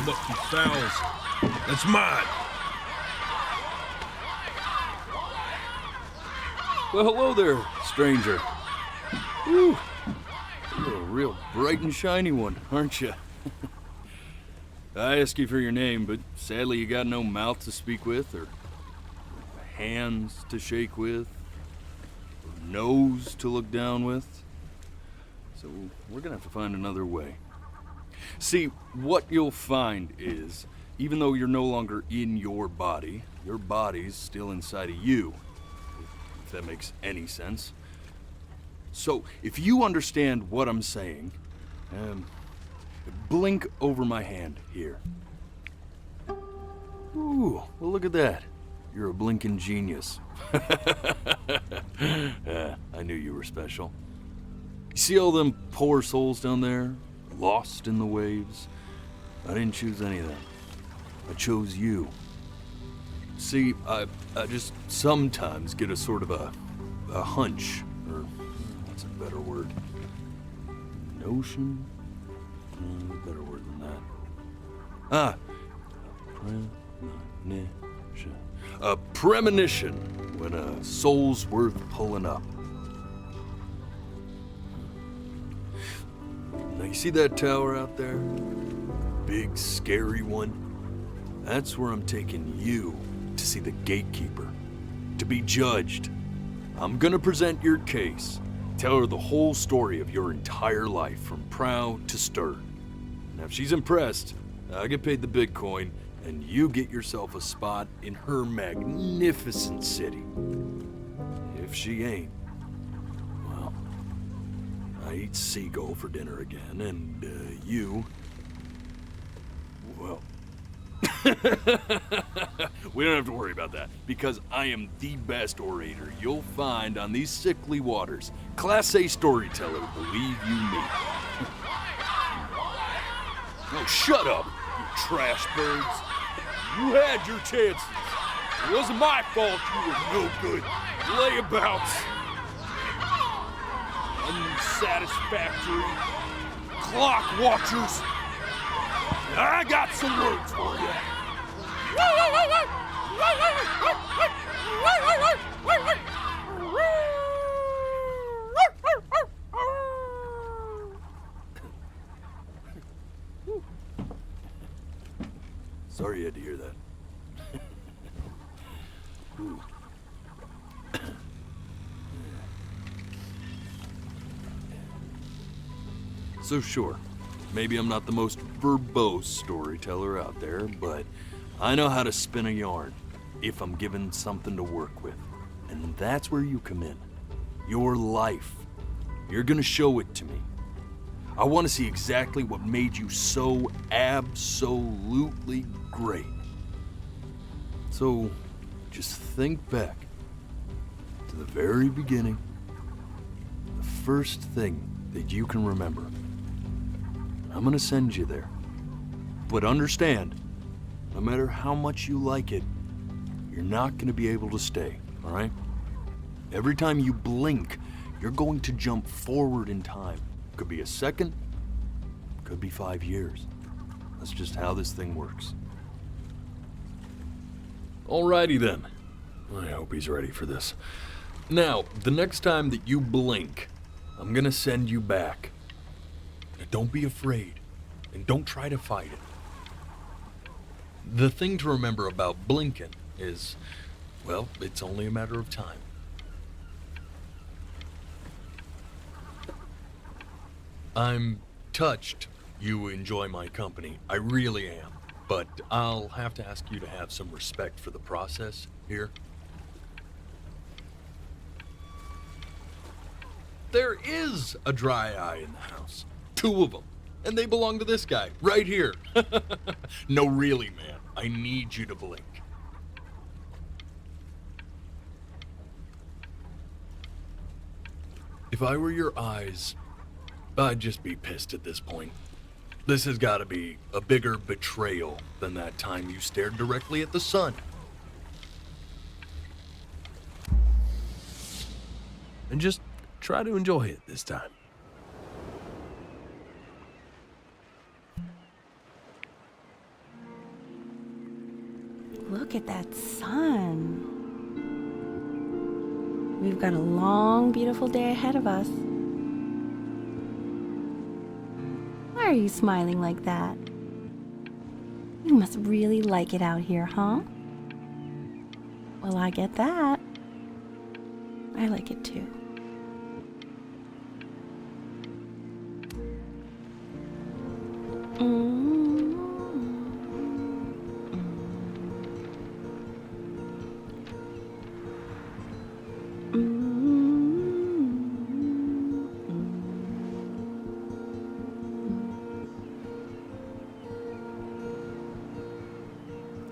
up some fowls. That's mine. Well, hello there, stranger. Whew. You're a real bright and shiny one, aren't you? I ask you for your name, but sadly you got no mouth to speak with, or hands to shake with, or nose to look down with. So we're gonna have to find another way. See, what you'll find is, even though you're no longer in your body's still inside of you, if that makes any sense. So, if you understand what I'm saying, blink over my hand here. Ooh, well look at that. You're a blinking genius. I knew you were special. You see all them poor souls down there, lost in the waves? I didn't choose any of them. I chose you. See, I just sometimes get a sort of a hunch, or what's a better word? Notion? Better word than that. Premonition. A premonition when a soul's worth pulling up. Now you see that tower out there? Big, scary one? That's where I'm taking you to see the gatekeeper, to be judged. I'm gonna present your case, tell her the whole story of your entire life from prow to stern. Now if she's impressed, I get paid the Bitcoin, and you get yourself a spot in her magnificent city. If she ain't, well, I eat seagull for dinner again, and you, well, we don't have to worry about that, because I am the best orator you'll find on these sickly waters. Class A storyteller, believe you me. Oh, shut up, you trash birds. You had your chances. It wasn't my fault you were no good. Layabouts. Unsatisfactory. Clock watchers. I got some words for you. Sorry you had to hear that. So sure, maybe I'm not the most verbose storyteller out there, but I know how to spin a yarn if I'm given something to work with. And that's where you come in. Your life. You're gonna show it to me. I want to see exactly what made you so absolutely great. So, just think back to the very beginning, the first thing that you can remember. I'm gonna send you there. But understand, no matter how much you like it, you're not gonna be able to stay, all right? Every time you blink, you're going to jump forward in time. Could be a second, could be 5 years. That's just how this thing works. Alrighty then. I hope he's ready for this. Now, the next time that you blink, I'm gonna send you back. Now, don't be afraid, and don't try to fight it. The thing to remember about blinking is, well, it's only a matter of time. I'm touched you enjoy my company. I really am. But I'll have to ask you to have some respect for the process here. There is a dry eye in the house. 2 of them. And they belong to this guy, right here. No, really, man. I need you to blink. If I were your eyes, I'd just be pissed at this point. This has got to be a bigger betrayal than that time you stared directly at the sun. And just try to enjoy it this time. Look at that sun. We've got a long, beautiful day ahead of us. Why are you smiling like that? You must really like it out here, huh? Well, I get that. I like it too.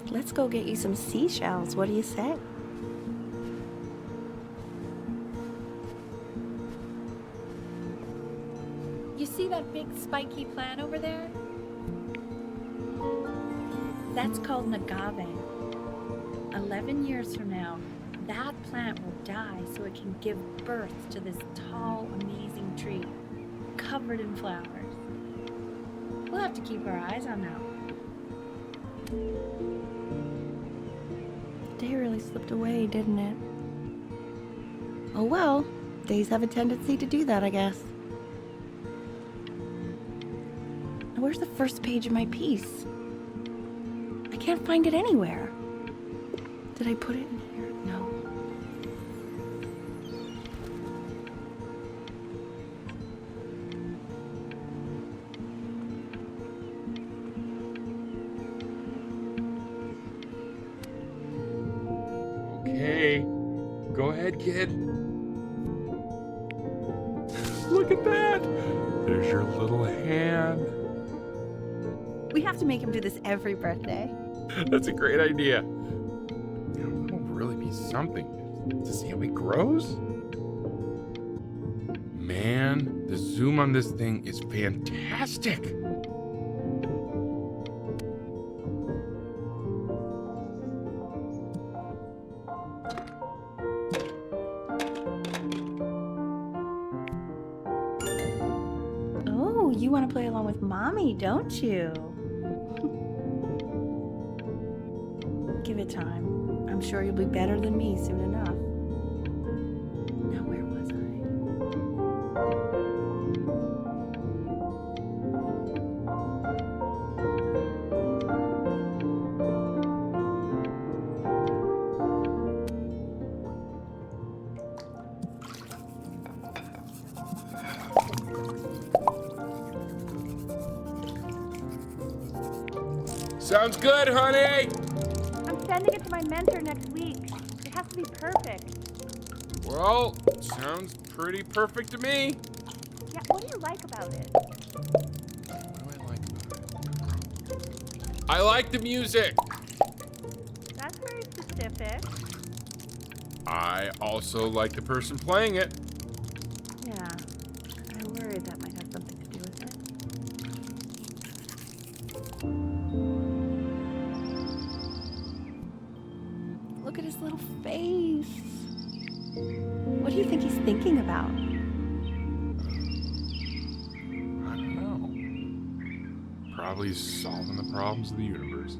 Let's go get you some seashells. What do you say? You see that big spiky plant over there? That's called an agave. 11 years from now, that plant will die so it can give birth to this tall, amazing tree, covered in flowers. We'll have to keep our eyes on that one. The day really slipped away, didn't it? Oh well, days have a tendency to do that, I guess. Now, where's the first page of my piece? I can't find it anywhere. Did I put it in here? No. Okay, go ahead, kid. Look at that. There's your little hand. We have to make him do this every birthday. That's a great idea. You know, it'll really be something to see how he grows. Man, the zoom on this thing is fantastic. Oh, you want to play along with Mommy, don't you? Give it time. I'm sure you'll be better than me soon enough. Now, where was Sounds good, honey. I'm sending it to my mentor next week. It has to be perfect. Well, sounds pretty perfect to me. Yeah, what do you like about it? What do I like about it? I like the music. That's very specific. I also like the person playing it. Yeah, I worried that might have something to do with it. Look at his little face. What do you think he's thinking about? I don't know. Probably solving the problems of the universe.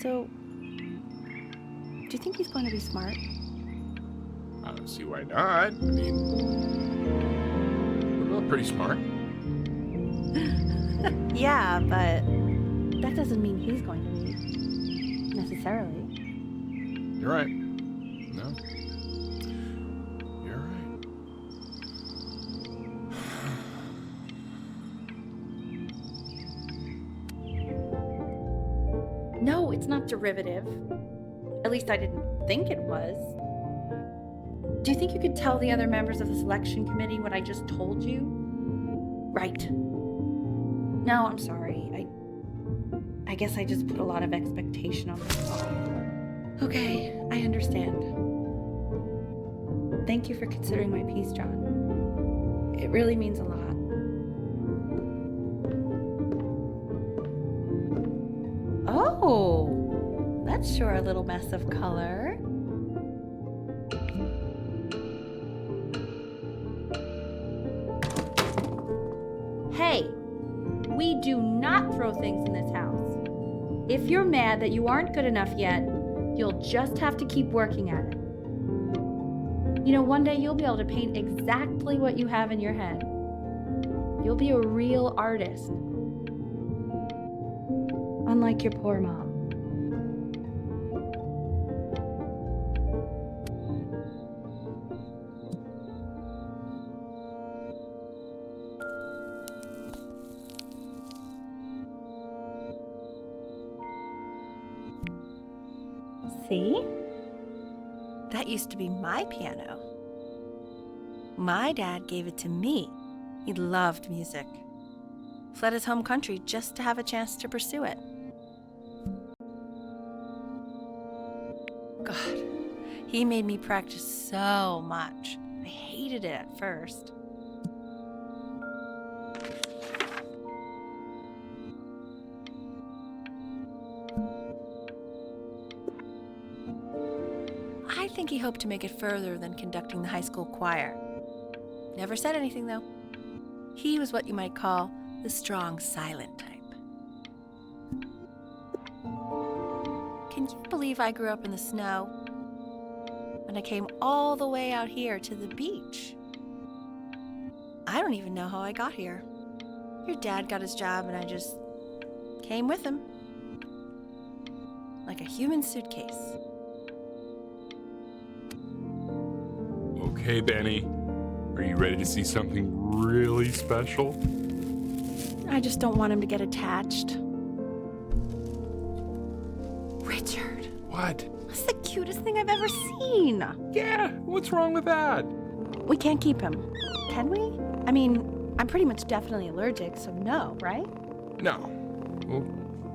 So, do you think he's going to be smart? I don't see why not. I mean, we're both pretty smart. Yeah, but that doesn't mean he's going to be, necessarily. You're right. No. You're right. No, it's not derivative. At least I didn't think it was. Do you think you could tell the other members of the selection committee what I just told you? Right. No, I'm sorry. I guess I just put a lot of expectation on myself. Okay, I understand. Thank you for considering my piece, John. It really means a lot. Oh, that's sure a little mess of color. Hey, we do not throw things in this house. If you're mad that you aren't good enough yet, you'll just have to keep working at it. You know, one day you'll be able to paint exactly what you have in your head. You'll be a real artist. Unlike your poor mom. See? That used to be my piano. My dad gave it to me. He loved music. Fled his home country just to have a chance to pursue it. God, he made me practice so much. I hated it at first. I think he hoped to make it further than conducting the high school choir. Never said anything, though. He was what you might call the strong, silent type. Can you believe I grew up in the snow? And I came all the way out here to the beach. I don't even know how I got here. Your dad got his job and I just came with him. Like a human suitcase. Okay, Benny. Are you ready to see something really special? I just don't want him to get attached. Richard, What? that's the cutest thing I've ever seen. Yeah, what's wrong with that? We can't keep him, can we? I mean, I'm pretty much definitely allergic, so no, right? No. We'll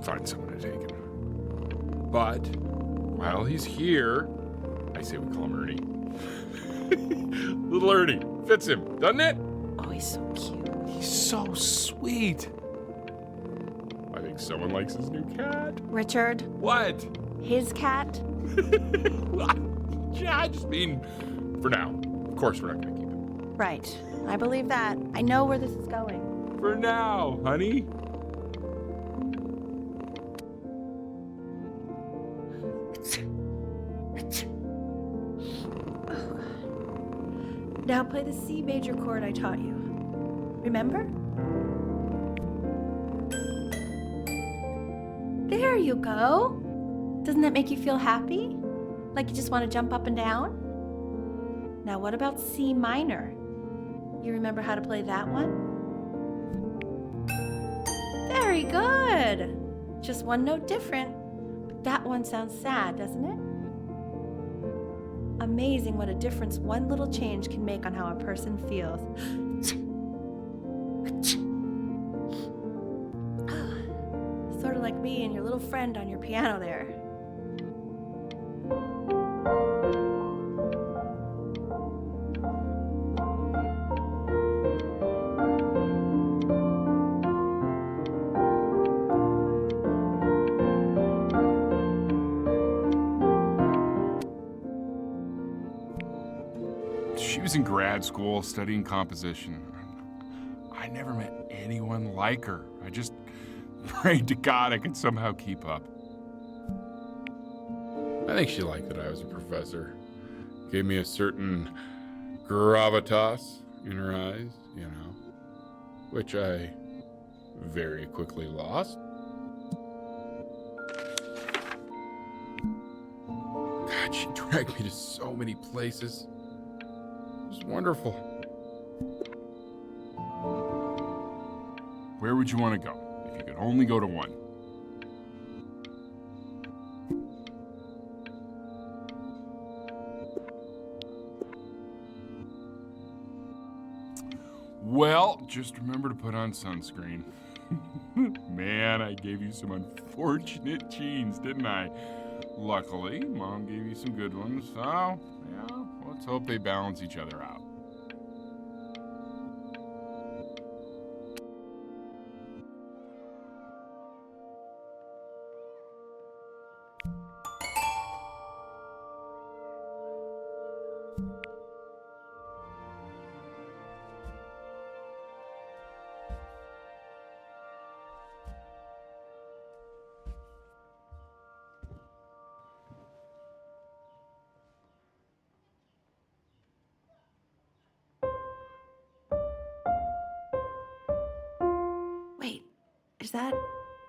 find someone to take him. But while he's here, I say we call him Ernie. Little Ernie. Fits him, doesn't it? Oh, he's so cute. He's so sweet. I think someone likes his new cat. Richard, What? his cat? Yeah, I just mean for now. Of course we're not going to keep him. Right, I believe that. I know where this is going. For now, honey. Now play the C major chord I taught you. Remember? There you go. Doesn't that make you feel happy? Like you just want to jump up and down? Now what about C minor? You remember how to play that one? Very good. Just one note different. But that one sounds sad, doesn't it? Amazing what a difference one little change can make on how a person feels. Sort of like me and your little friend on your piano there. She was in grad school studying composition. I never met anyone like her. I just prayed to God I could somehow keep up. I think she liked that I was a professor. Gave me a certain gravitas in her eyes, you know, which I very quickly lost. God, she dragged me to so many places. It was wonderful. Where would you want to go if you could only go to one? Well, just remember to put on sunscreen. Man, I gave you some unfortunate genes, didn't I? Luckily, Mom gave you some good ones, so, yeah, let's hope they balance each other out.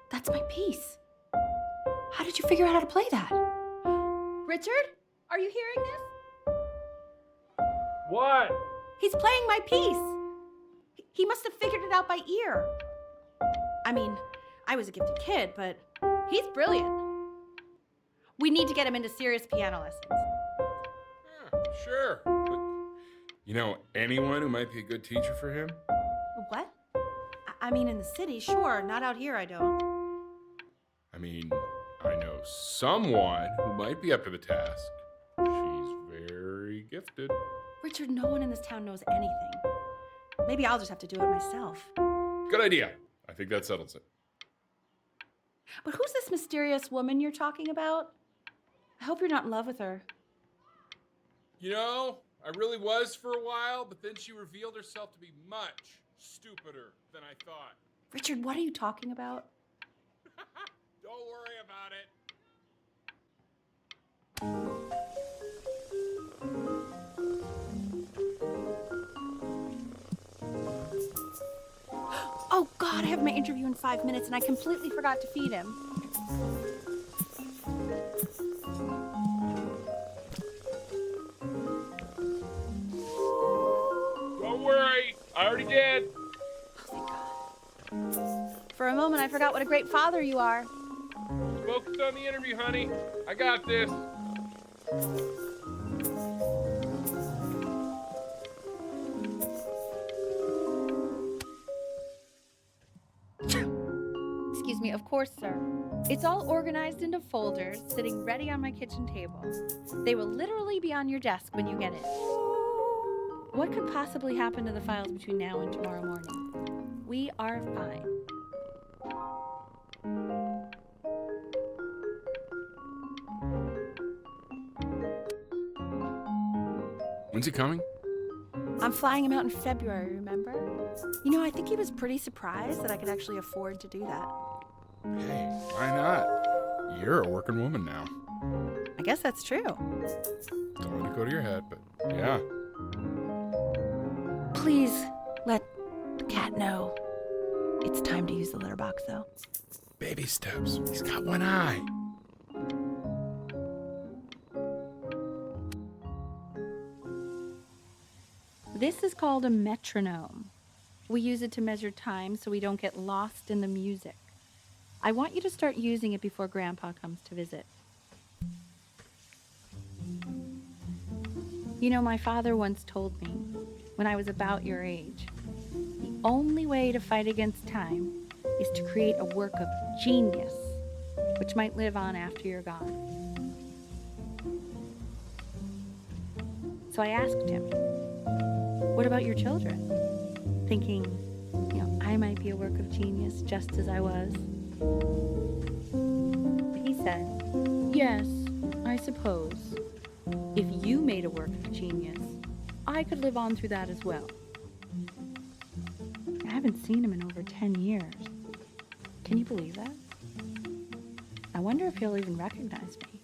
That's my piece. How did you figure out how to play that? Richard, are you hearing this? What? He's playing my piece. He must have figured it out by ear. I mean, I was a gifted kid, but he's brilliant. We need to get him into serious piano lessons. Yeah, sure. But you know anyone who might be a good teacher for him? What? I mean, in the city, sure. Not out here, I don't. I mean, I know someone who might be up to the task. She's very gifted. Richard, no one in this town knows anything. Maybe I'll just have to do it myself. Good idea. I think that settles it. But who's this mysterious woman you're talking about? I hope you're not in love with her. You know, I really was for a while, but then she revealed herself to be much stupider than I thought. Richard, what are you talking about? Don't worry about it. Oh God, I have my interview in 5 minutes and I completely forgot to feed him. Don't worry, I already did. For a moment, I forgot what a great father you are. Focus on the interview, honey. I got this. Excuse me, of course, sir. It's all organized into folders, sitting ready on my kitchen table. They will literally be on your desk when you get in. What could possibly happen to the files between now and tomorrow morning? We are fine. When's he coming? I'm flying him out in February, remember? You know, I think he was pretty surprised that I could actually afford to do that. Hey, why not? You're a working woman now. I guess that's true. Don't want to go to your head, but yeah. Please let the cat know. It's time to use the litter box, though. Baby steps. He's got one eye. This is called a metronome. We use it to measure time so we don't get lost in the music. I want you to start using it before Grandpa comes to visit. You know, my father once told me, when I was about your age, the only way to fight against time is to create a work of genius, which might live on after you're gone. So I asked him, what about your children? Thinking, you know, I might be a work of genius just as I was. He said, yes, I suppose. If you made a work of genius, I could live on through that as well. I haven't seen him in over 10 years. Can you believe that? I wonder if he'll even recognize me.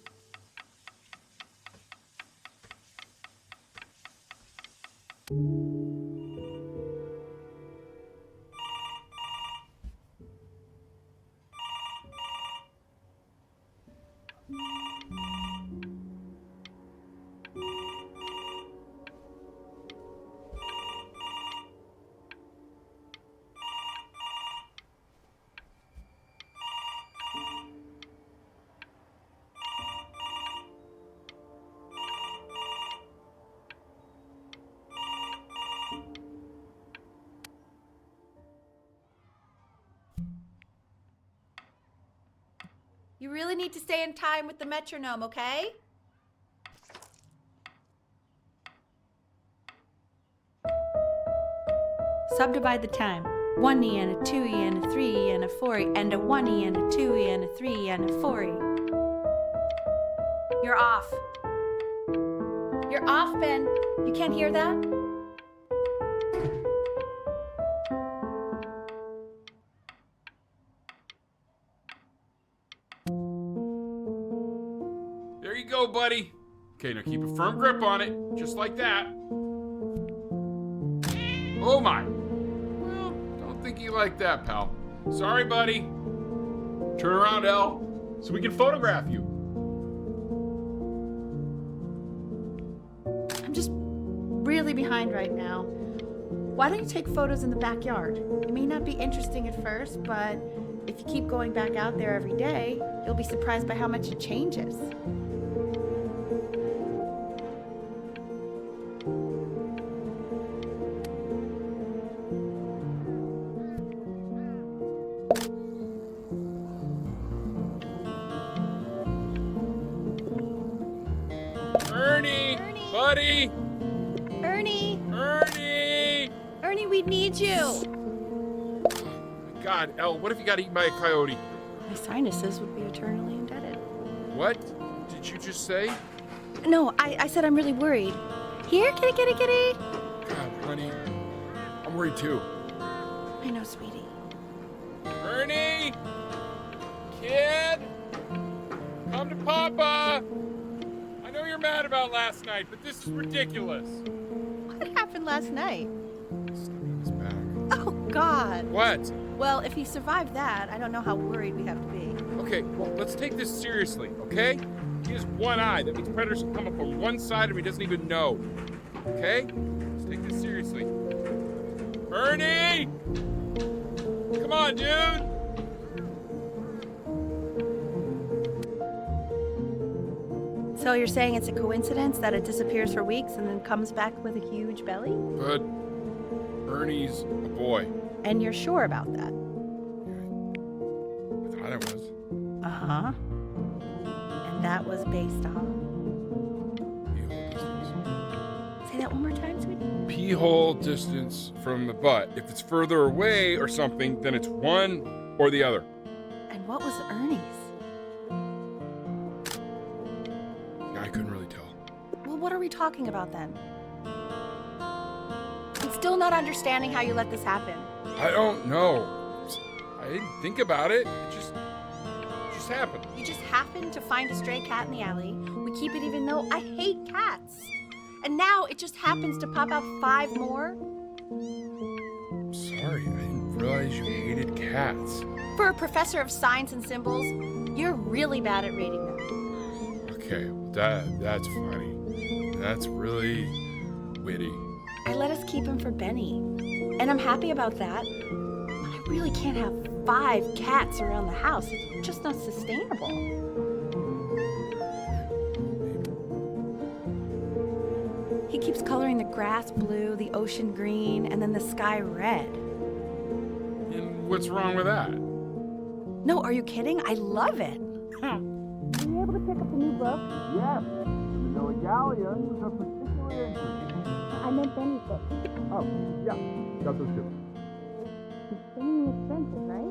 You really need to stay in time with the metronome, okay? Subdivide the time. 1E and a 2E and a 3E and a 4E and a 1E and a 2E and a 3E and a 4E. You're off. You're off, Ben. You can't hear that? There you go, buddy. Okay, now keep a firm grip on it, just like that. Oh my. Well, don't think you like that, pal. Sorry, buddy. Turn around, Elle, so we can photograph you. I'm just really behind right now. Why don't you take photos in the backyard? It may not be interesting at first, but if you keep going back out there every day, you'll be surprised by how much it changes. Ernie! Buddy! Ernie! Ernie! Ernie, we need you! God, Elle, what if you got eaten by a coyote? My sinuses would be eternally indebted. What did you just say? No, I said I'm really worried. Here, kitty, kitty, kitty! God, honey, I'm worried too. I know, sweetie. Ernie! Kid! Come to Papa! I know you're mad about last night, but this is ridiculous. What happened last night? Stepped on his back. Oh, God. What? Well, if he survived that, I don't know how worried we have to be. Okay, well, let's take this seriously, okay? He has one eye. That means predators can come up on one side of him he doesn't even know. Okay? Let's take this seriously. Ernie! Come on, dude! So you're saying it's a coincidence that it disappears for weeks and then comes back with a huge belly? But Ernie's a boy. And you're sure about that? I thought I was. Uh-huh. And that was based on... Pee-hole distance. Say that one more time, sweetie. Pee-hole distance from the butt. If it's further away or something, then it's one or the other. And what was Ernie's? I couldn't really tell. Well, what are we talking about then? I'm still not understanding how you let this happen. I don't know. I didn't think about it. It just happened. You just happened to find a stray cat in the alley. We keep it even though I hate cats. And now it just happens to pop out 5 more? Sorry, I didn't realize you hated cats. For a professor of signs and symbols, you're really bad at reading them. Okay, that's funny. That's really witty. I let us keep him for Benny. And I'm happy about that. But I really can't have 5 cats around the house. It's just not sustainable. He keeps coloring the grass blue, the ocean green, and then the sky red. And what's wrong with that? No, are you kidding? I love it. Were you able to pick up the new book? Yes, the Elysian was of particular interest. I meant Benny's book. Oh, yeah, got those too. Insanely expensive, right?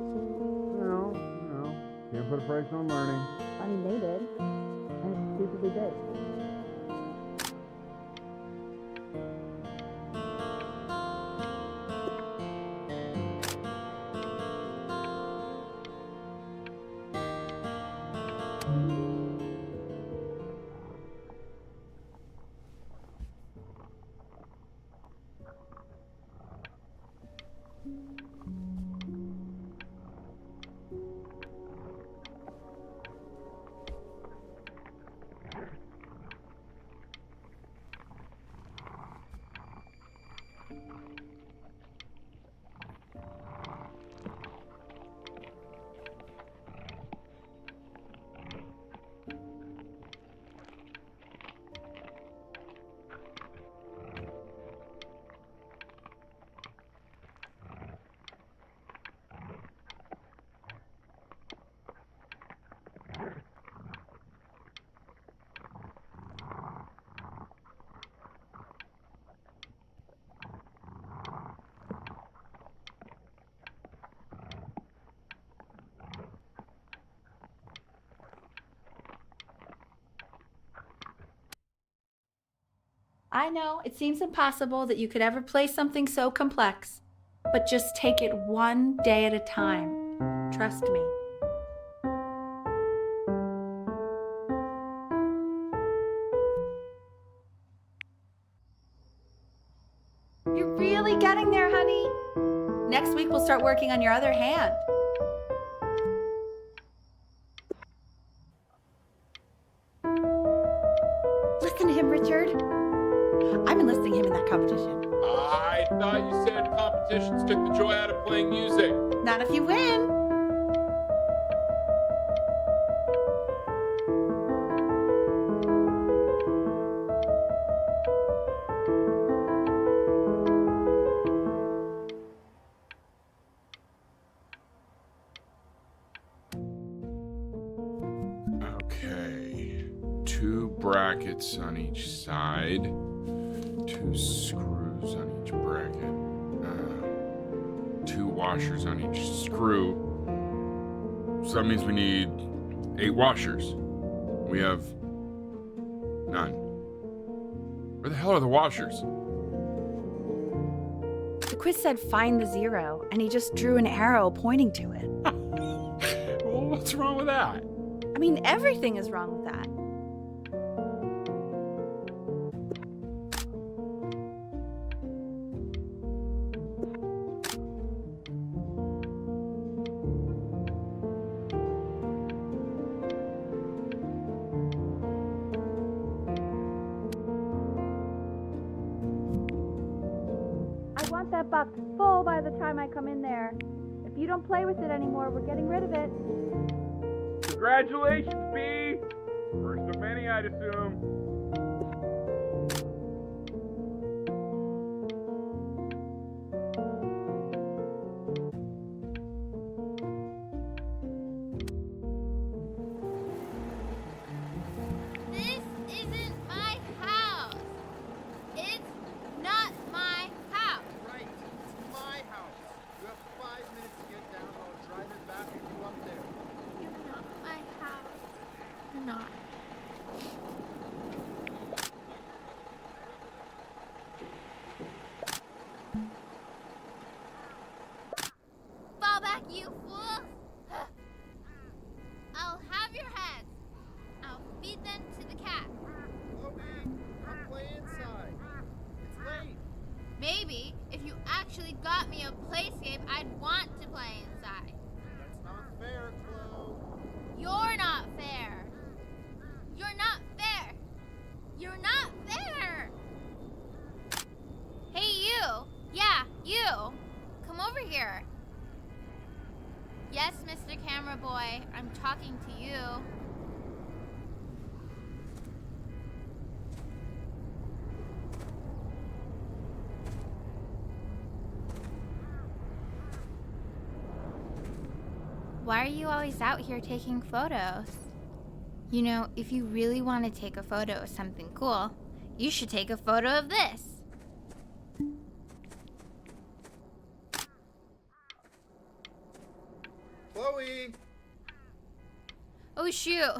Can't put a price on learning. I mean, they did. And it's stupidly big. I know, it seems impossible that you could ever play something so complex, but just take it one day at a time. Trust me. You're really getting there, honey. Next week we'll start working on your other hand. competitions took the joy out of playing music. Not if you win. Okay. 2 brackets on each side. 2 screws on each bracket. 2 washers on each screw. So that means we need 8 washers. We have none. Where the hell are the washers? The quiz said find the 0, and he just drew an arrow pointing to it. Well, what's wrong with that? I mean, everything is wrong with that. I want that box full by the time I come in there. If you don't play with it anymore, we're getting rid of it. Congratulations, B! First of many, I'd assume. This isn't my house. It's not my house. Right, it's my house. You have 5 minutes to get down, or I'll drive it back with you up there. You're not my house. You're not. Fall back, you fool! I'll have your heads. I'll feed them to the cat. Chloe, I'll play inside. It's late. Maybe if you actually got me a playscape, I'd want to play inside. That's not fair, Chloe. You're not fair. You're not fair. You're not fair. Hey, you. Yeah, you. Come over here. Yes, Mr. Camera Boy, I'm talking to you. Why are you always out here taking photos? You know, if you really want to take a photo of something cool, you should take a photo of this. Chloe! Oh shoot,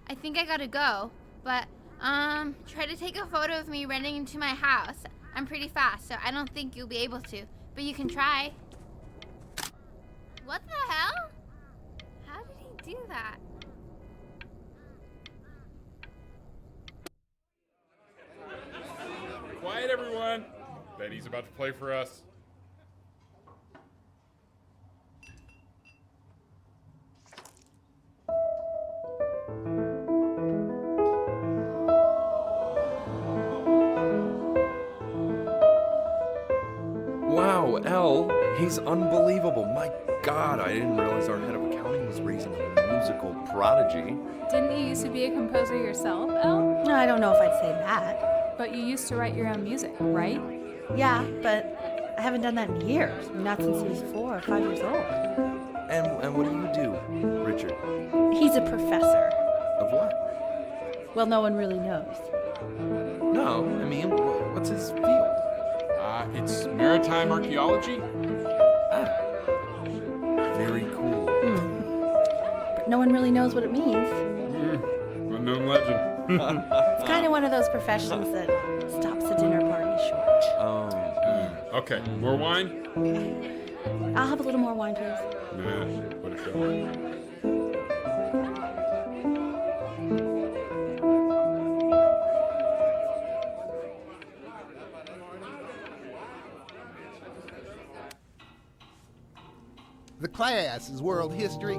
I think I gotta go. But, try to take a photo of me running into my house. I'm pretty fast, so I don't think you'll be able to. But you can try. What the hell? How did he do that? Quiet, everyone. Betty's about to play for us. Wow, Elle, he's unbelievable. My God, I didn't realize our head of accounting was raising a musical prodigy. Didn't you used to be a composer yourself, Elle? No, I don't know if I'd say that. But you used to write your own music, right? Yeah, but I haven't done that in years. Not since he was 4 or 5 years old. And what do you do, Richard? He's a professor. Of what? Well, no one really knows. No, I mean, what's his field? It's maritime archaeology. Very cool. But no one really knows what it means. Unknown legend. It's kind of one of those professions that stops a dinner party short. Okay, more wine? I'll have a little more wine, please. Nah, what a show. The class is world history.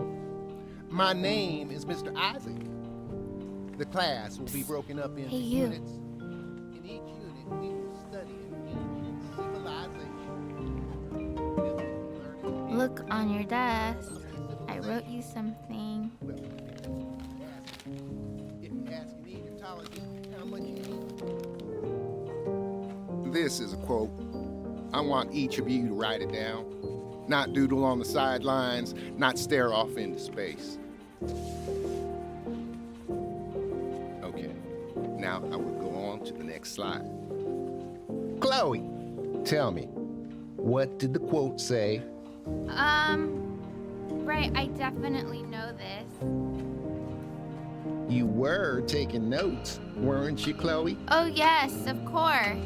My name is Mr. Isaac. The class will be broken up into Hey, you. units. In each unit, we will study an ancient civilization. look on your desk. I wrote you something. This is a quote. I want each of you to write it down. Not doodle on the sidelines, not stare off into space. Okay, now I will go on to the next slide. Chloe, tell me, what did the quote say? Right, I definitely know this. You were taking notes, weren't you, Chloe? Oh, yes, of course.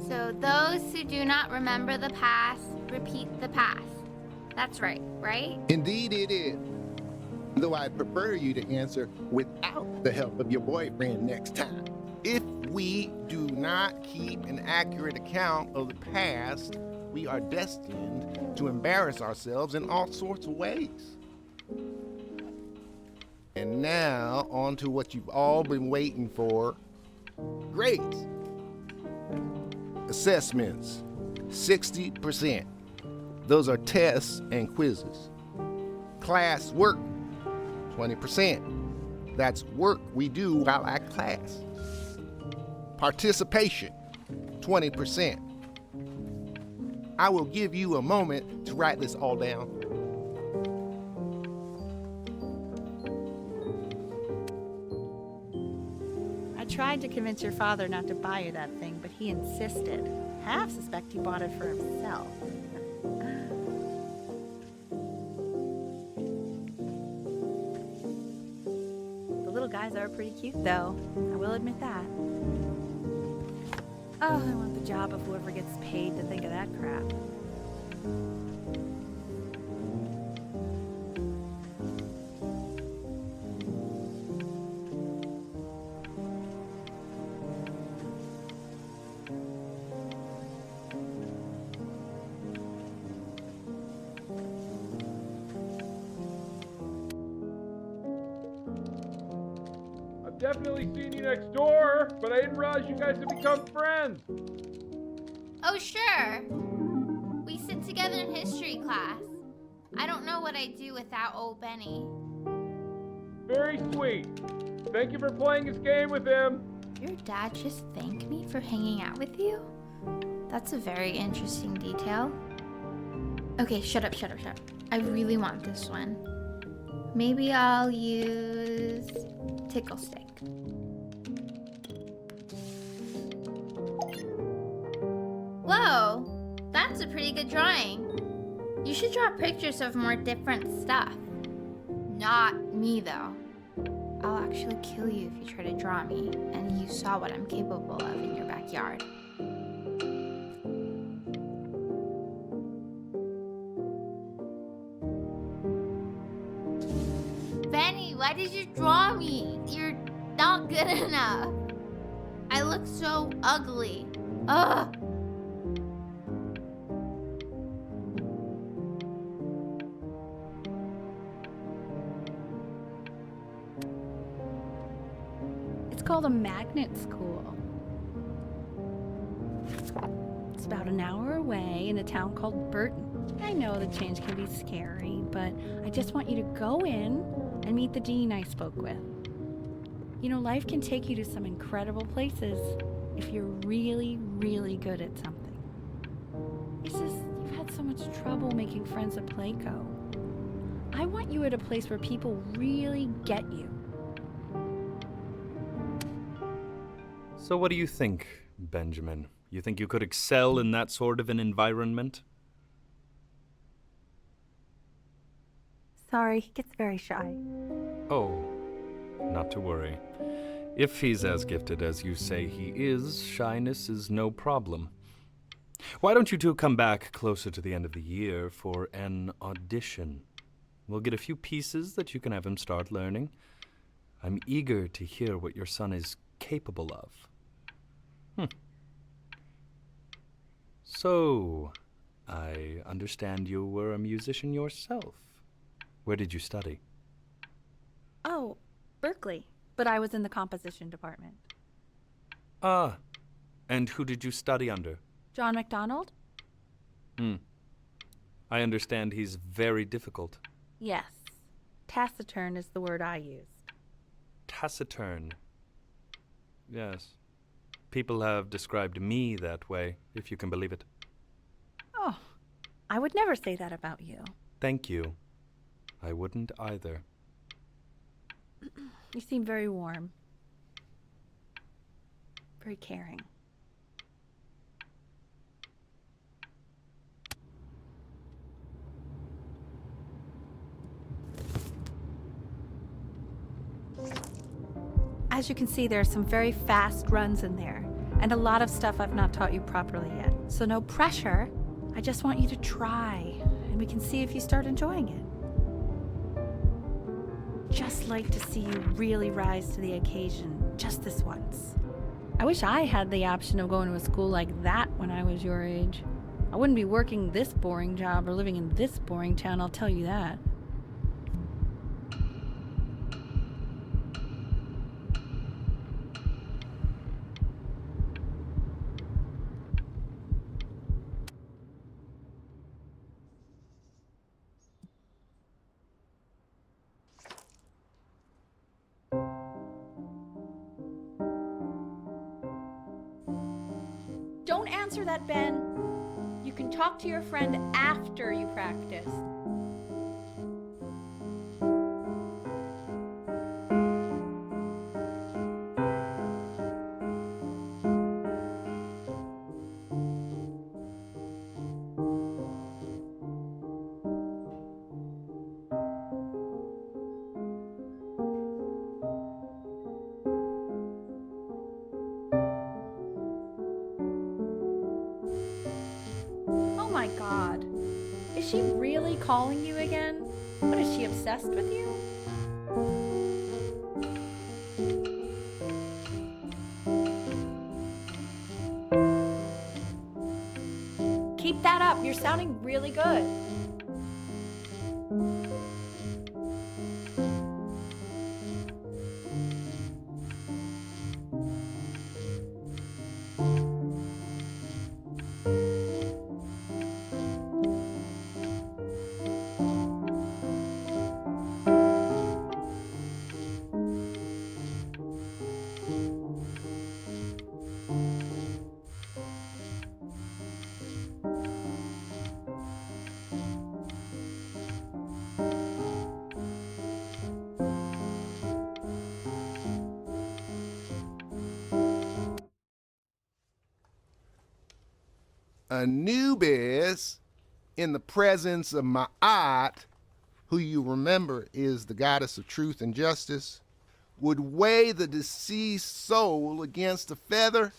So, those who do not remember the past, repeat the past. That's right, right? Indeed it is. Though I'd prefer you to answer without the help of your boyfriend next time. If we do not keep an accurate account of the past, we are destined to embarrass ourselves in all sorts of ways. And now, on to what you've all been waiting for. Grades. Assessments, 60%. Those are tests and quizzes. Class work, 20%. That's work we do while at class. Participation, 20%. I will give you a moment to write this all down. I tried to convince your father not to buy you that thing, but he insisted. Half suspect he bought it for himself. The little guys are pretty cute, though. I will admit that. Oh, I want the job of whoever gets paid to think of that crap. I've definitely seen you next door, but I didn't realize you guys had become friends. Oh, sure. We sit together in history class. I don't know what I'd do without old Benny. Very sweet. Thank you for playing this game with him. Your dad just thanked me for hanging out with you? That's a very interesting detail. Okay, shut up. I really want this one. Maybe I'll use Tickle Stick. Whoa, that's a pretty good drawing. You should draw pictures of more different stuff. Not me, though. I'll actually kill you if you try to draw me, and you saw what I'm capable of in your backyard. Benny, why did you draw me? You're not good enough. I look so ugly. Ugh. It's called a magnet school. It's about an hour away in a town called Burton. I know the change can be scary, but I just want you to go in and meet the dean I spoke with. You know, life can take you to some incredible places if you're really, really good at something. It's just, you've had so much trouble making friends at Playco. I want you at a place where people really get you. So what do you think, Benjamin? You think you could excel in that sort of an environment? Sorry, he gets very shy. Oh, not to worry. If he's as gifted as you say he is, shyness is no problem. Why don't you two come back closer to the end of the year for an audition? We'll get a few pieces that you can have him start learning. I'm eager to hear what your son is capable of. So, I understand you were a musician yourself. Where did you study? Oh, Berkeley. But I was in the composition department. Ah, and who did you study under? John MacDonald? I understand he's very difficult. Yes. Taciturn is the word I used. Taciturn. Yes. People have described me that way, if you can believe it. Oh, I would never say that about you. Thank you. I wouldn't either. You seem very warm. Very caring. As you can see, there are some very fast runs in there, and a lot of stuff I've not taught you properly yet. So no pressure. I just want you to try, and we can see if you start enjoying it. Just like to see you really rise to the occasion, just this once. I wish I had the option of going to a school like that when I was your age. I wouldn't be working this boring job or living in this boring town, I'll tell you that. Don't answer that, Ben. You can talk to your friend after you practice. Oh my God. Is she really calling you again? What, is she obsessed with you? Keep that up. You're sounding really good. Anubis, in the presence of Ma'at, who you remember is the goddess of truth and justice, would weigh the deceased soul against a feather,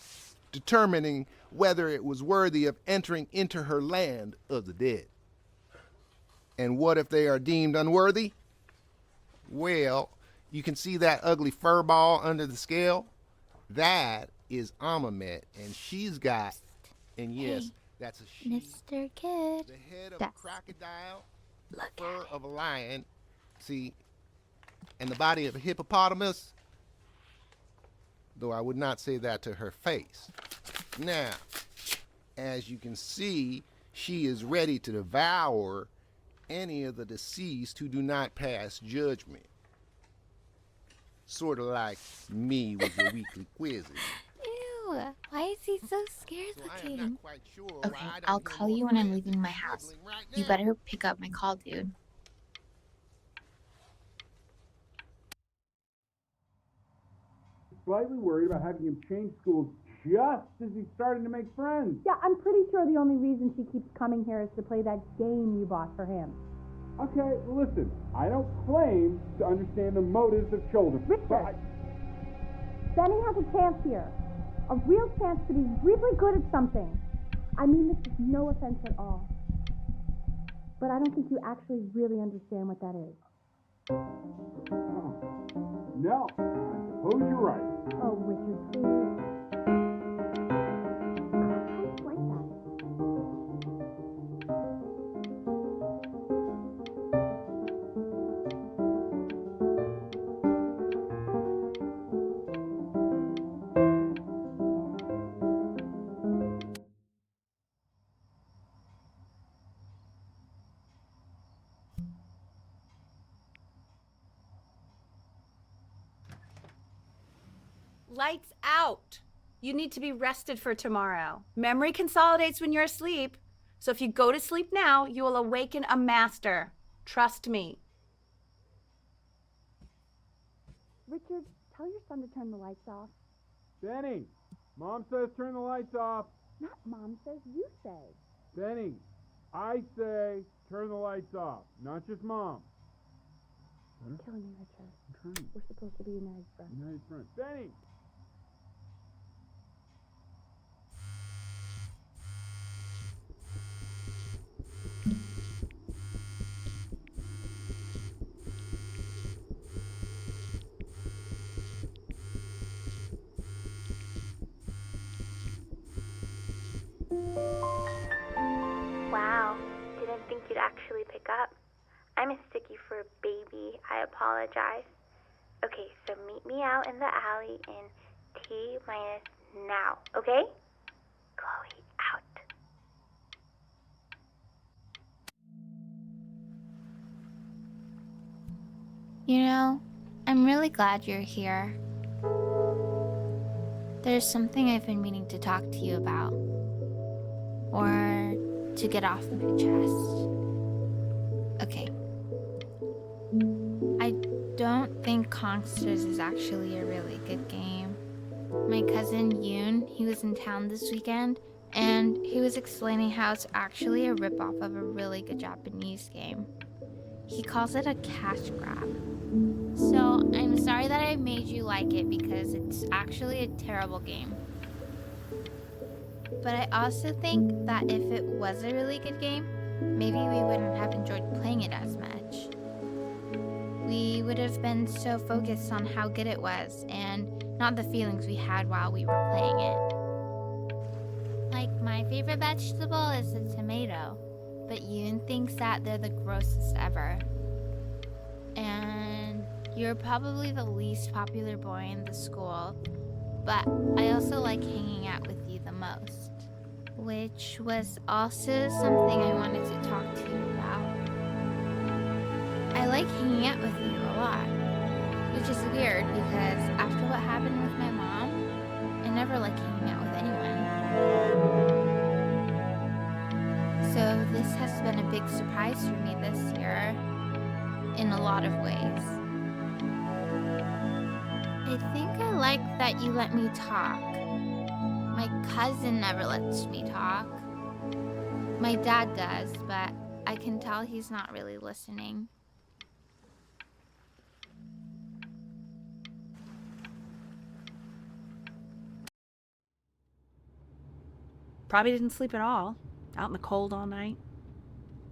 determining whether it was worthy of entering into her land of the dead. And what if they are deemed unworthy? Well, you can see that ugly fur ball under the scale? That is Amamet, and she's got, and yes, Hey, that's a she. Mr. Kid. The head of Yes. a crocodile, Look the fur of a lion, see, and the body of a hippopotamus, though I would not say that to her face. Now, as you can see, she is ready to devour any of the deceased who do not pass judgment. Sort of like me with your weekly quizzes. Ew, why is he so scared So I am looking? not quite sure why Okay, I don't I'll hear call more you when I'm quizzes leaving my and house. snibbling right You now. better pick up my call, dude. Slightly worried about having him change schools just as he's starting to make friends. Yeah, I'm pretty sure the only reason she keeps coming here is to play that game you bought for him. Okay, listen, I don't claim to understand the motives of children. Richard. But Benny has a chance here. A real chance to be really good at something. I mean this with no offense at all. But I don't think you actually really understand what that is. no, I suppose you're right. Oh, Richard, please. How do you like that? lights out. You need to be rested for tomorrow. Memory consolidates when you're asleep. So if you go to sleep now, you will awaken a master. Trust me. Richard, tell your son to turn the lights off. Benny, Mom says turn the lights off. Not Mom says, you say. Benny, I say turn the lights off, not just Mom. You're killing me, Richard. I'm trying. We're supposed to be United friends. United friends. Benny! Wow, didn't think you'd actually pick up. I mistook you for a baby. I apologize. Okay, so meet me out in the alley in T-minus now, okay? Chloe, out. You know, I'm really glad you're here. There's something I've been meaning to talk to you about. Or to get off my chest. Okay. I don't think Kongsters is actually a really good game. My cousin Yoon, he was in town this weekend, and he was explaining how it's actually a ripoff of a really good Japanese game. He calls it a cash grab. So I'm sorry that I made you like it because it's actually a terrible game. But I also think that if it was a really good game, maybe we wouldn't have enjoyed playing it as much. We would have been so focused on how good it was and not the feelings we had while we were playing it. Like, my favorite vegetable is the tomato, but Yoon thinks that they're the grossest ever. And you're probably the least popular boy in the school, but I also like hanging out with you the most, which was also something I wanted to talk to you about. I like hanging out with you a lot, which is weird because after what happened with my mom, I never like hanging out with anyone. So this has been a big surprise for me this year, in a lot of ways. I think I like that you let me talk. My cousin never lets me talk. My dad does, but I can tell he's not really listening. Probably didn't sleep at all. Out in the cold all night.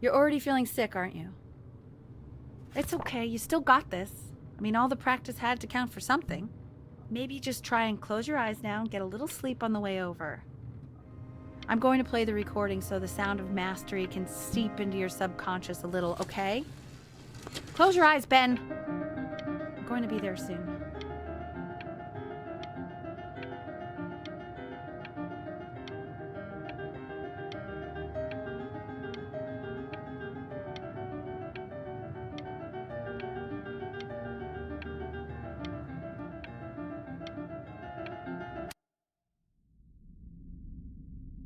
You're already feeling sick, aren't you? It's okay, you still got this. I mean, all the practice had to count for something. Maybe just try and close your eyes now and get a little sleep on the way over. I'm going to play the recording so the sound of mastery can seep into your subconscious a little, okay? Close your eyes, Ben. I'm going to be there soon.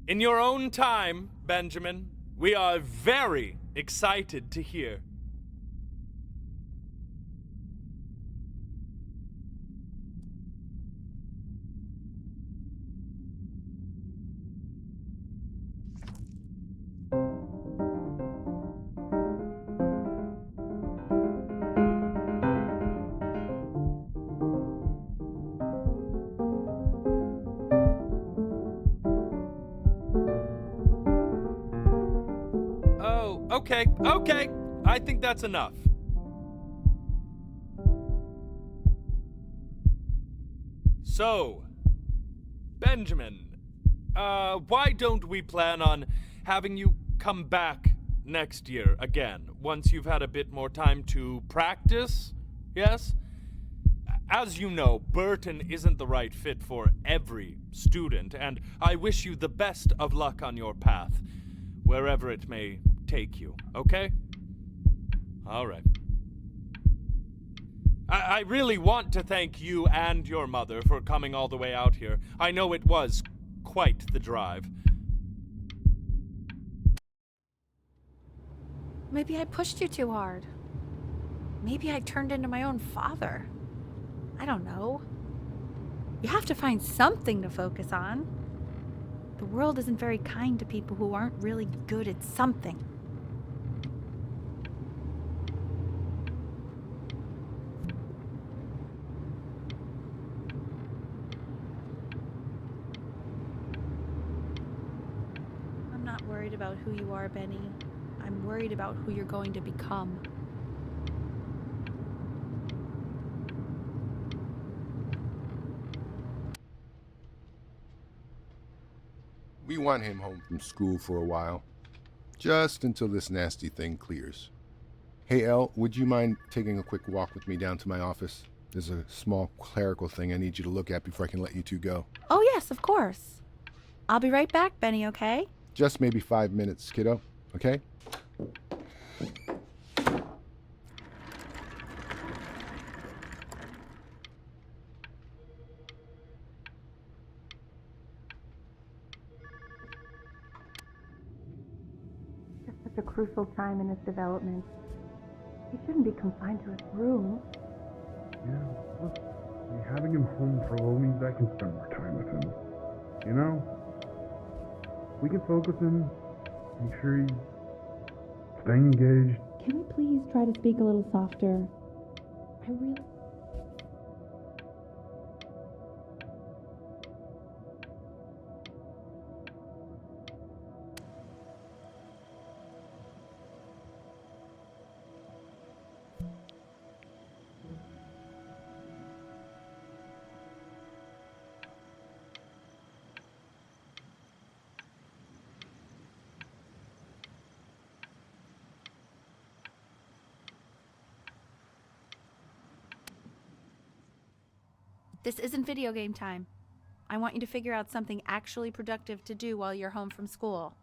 In your own time, Benjamin, we are very excited to hear. Okay, I think that's enough. So, Benjamin, why don't we plan on having you come back next year again, once you've had a bit more time to practice, yes? As you know, Burton isn't the right fit for every student, and I wish you the best of luck on your path, wherever it may take you, okay? All right. I really want to thank you and your mother for coming all the way out here. I know it was quite the drive. Maybe I pushed you too hard. Maybe I turned into my own father. I don't know. You have to find something to focus on. The world isn't very kind to people who aren't really good at something. I'm not worried about who you are, Benny. I'm worried about who you're going to become. We want him home from school for a while, just until this nasty thing clears. Hey, Elle, would you mind taking a quick walk with me down to my office? There's a small clerical thing I need you to look at before I can let you two go. Oh, yes, of course. I'll be right back, Benny, okay? Just maybe 5 minutes, kiddo, okay? It's such a crucial time in his development. He shouldn't be confined to his room. Yeah, look, having him home for a little means I can spend more time with him. You know? We can focus him, make sure he's staying engaged. Can we please try to speak a little softer? I really... This isn't video game time. I want you to figure out something actually productive to do while you're home from school.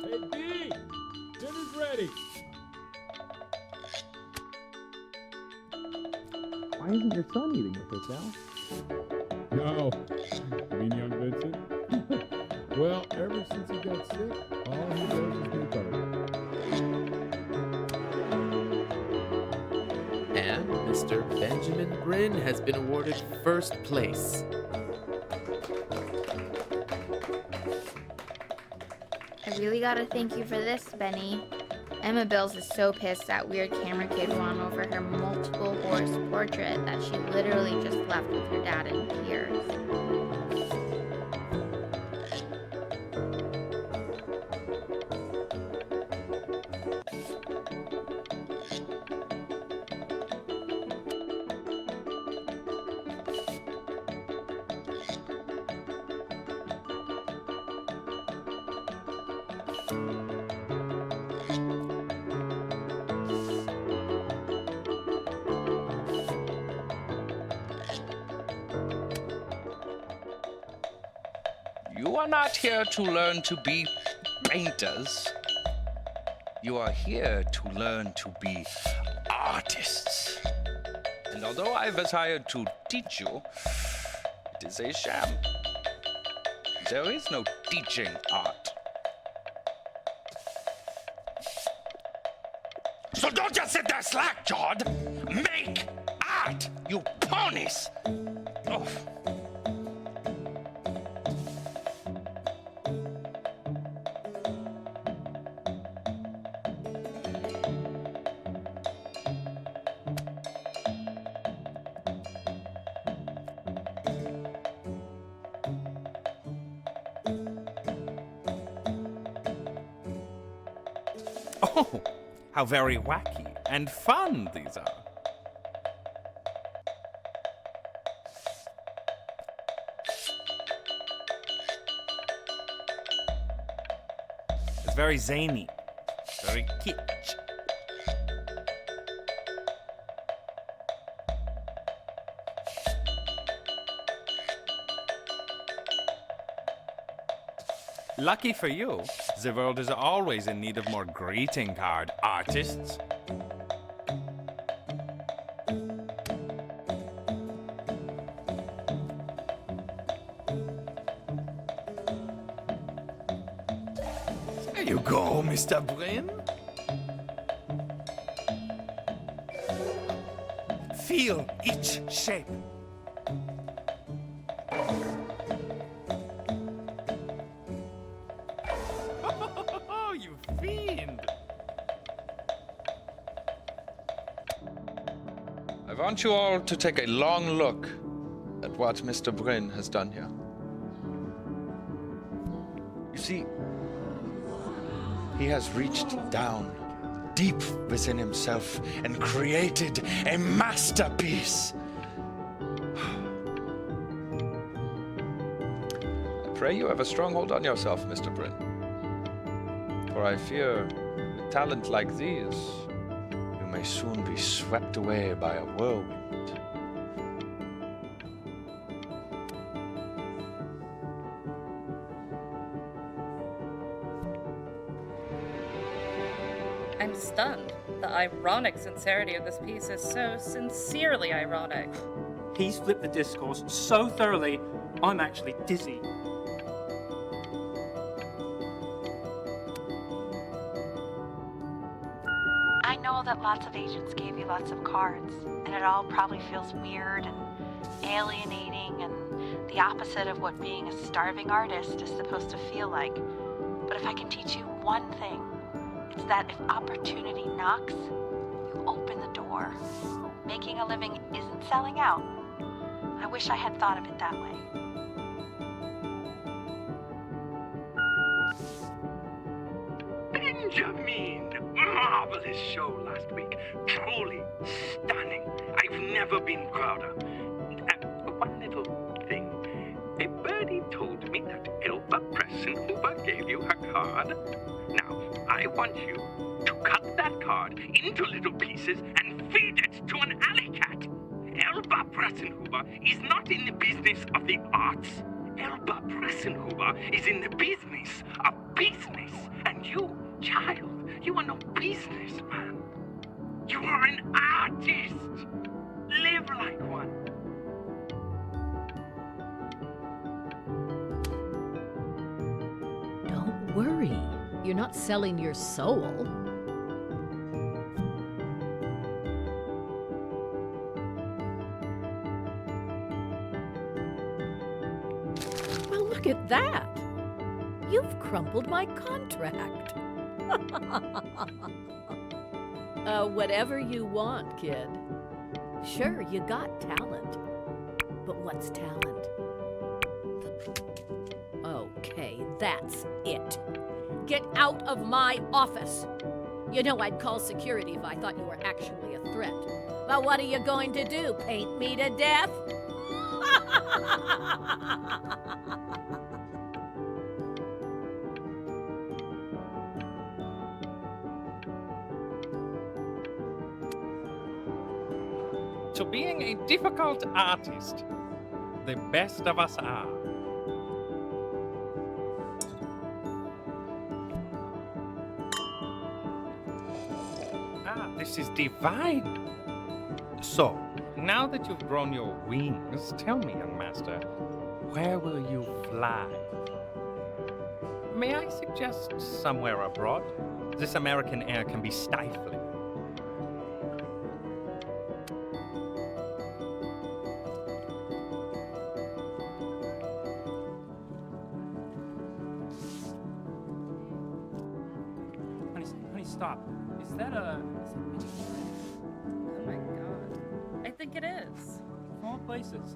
Hey, D! Dinner's ready! Why isn't your son eating with us, Al? No. You mean young Vincent? Well, ever since he got sick, all he does is make art. And Mr. Benjamin Bryn has been awarded first place. I really gotta thank you for this, Benny. Emma Bills is so pissed that weird camera kid won over her multiple horse portrait that she literally just left with her dad in tears. You are not here to learn to be painters. You are here to learn to be artists. And although I was hired to teach you, it is a sham. There is no teaching art. So don't just sit there slack-jawed. Make art, you ponies! Oh. Oh, how very wacky and fun these are. It's very zany, very kitsch. Lucky for you, the world is always in need of more greeting card artists. There you go, Mr. Bryn. Feel each shape. Oh, you fiend! I want you all to take a long look at what Mr. Bryn has done here. You see, he has reached down deep within himself and created a masterpiece. I pray you have a strong hold on yourself, Mr. Bryn. For I fear, with talent like these, you may soon be swept away by a whirlwind. I'm stunned. The ironic sincerity of this piece is so sincerely ironic. He's flipped the discourse so thoroughly, I'm actually dizzy. I know that lots of agents gave you lots of cards, and it all probably feels weird and alienating and the opposite of what being a starving artist is supposed to feel like. But if I can teach you one thing, it's that if opportunity knocks, you open the door. Making a living isn't selling out. I wish I had thought of it that way. Benjamin! Marvelous show last week. Truly stunning. I've never been prouder. One little thing. A birdie told me that Elba Pressenhuber gave you her card. Now, I want you to cut that card into little pieces and feed it to an alley cat. Elba Pressenhuber is not in the business of the arts. Elba Pressenhuber is in the business of business. And you, child, you are no businessman. You are an artist. Live like one. Don't worry. You're not selling your soul. Well, look at that. You've crumpled my contract. Whatever you want, kid. Sure, you got talent. But what's talent? Okay, that's it. Get out of my office. You know I'd call security if I thought you were actually a threat. But what are you going to do? Paint me to death? To being a difficult artist, the best of us are. This is divine. So, now that you've grown your wings, tell me, young master, where will you fly? May I suggest somewhere abroad? This American air can be stifling. Honey, stop. Is that a... Oh my god. I think it is. Of all places.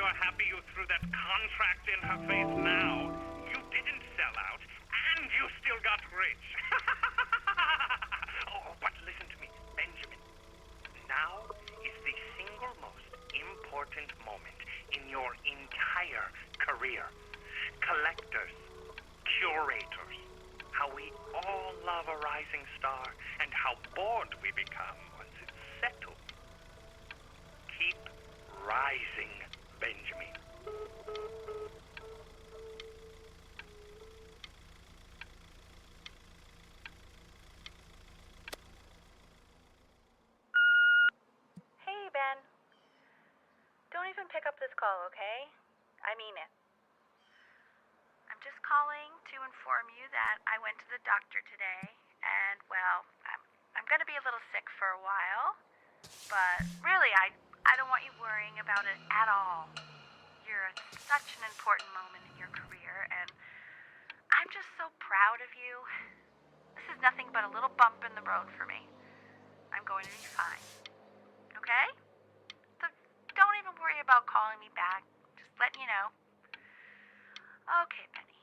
you're happy you threw that contract in her face now. You didn't sell out, and you still got rich. Oh, but listen to me, Benjamin. Now is the single most important moment in your entire career. Collectors, curators, how we all love a rising star, and how bored we become once it's settled. Keep rising, Benjamin. Hey, Ben. Don't even pick up this call, okay? I mean it. I'm just calling to inform you that I went to the doctor today, and, well, I'm going to be a little sick for a while, but really, I don't want you worrying about it at all. You're at such an important moment in your career, and I'm just so proud of you. This is nothing but a little bump in the road for me. I'm going to be fine. Okay? So don't even worry about calling me back. Just letting you know. Okay, Penny.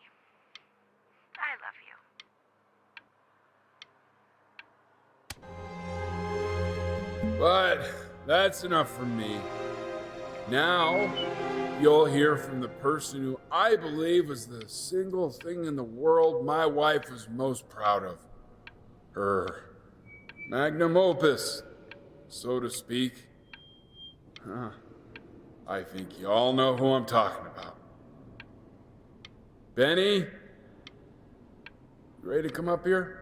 I love you. But that's enough from me. Now, you'll hear from the person who I believe was the single thing in the world my wife was most proud of. Her magnum opus, so to speak. I think you all know who I'm talking about. Benny? You ready to come up here?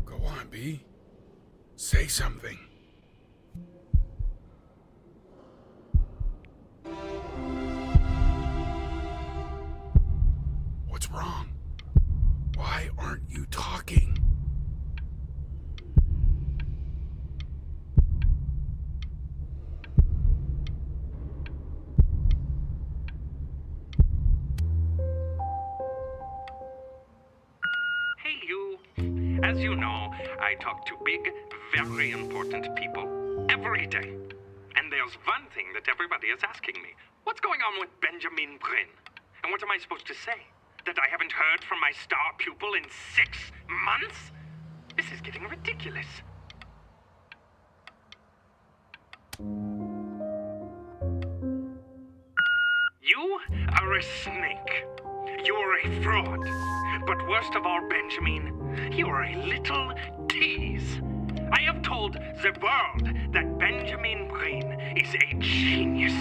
Go on, B. Say something. What's wrong? Why aren't you talking? Hey, you. As you know, I talk to big, very important people every day. And there's one thing that everybody is asking me. What's going on with Benjamin Brin? And what am I supposed to say? That I haven't heard from my star pupil in 6 months? This is getting ridiculous. You are a snake. You're a fraud. But worst of all, Benjamin, you're a little tease. I have told the world that Benjamin Brain is a genius.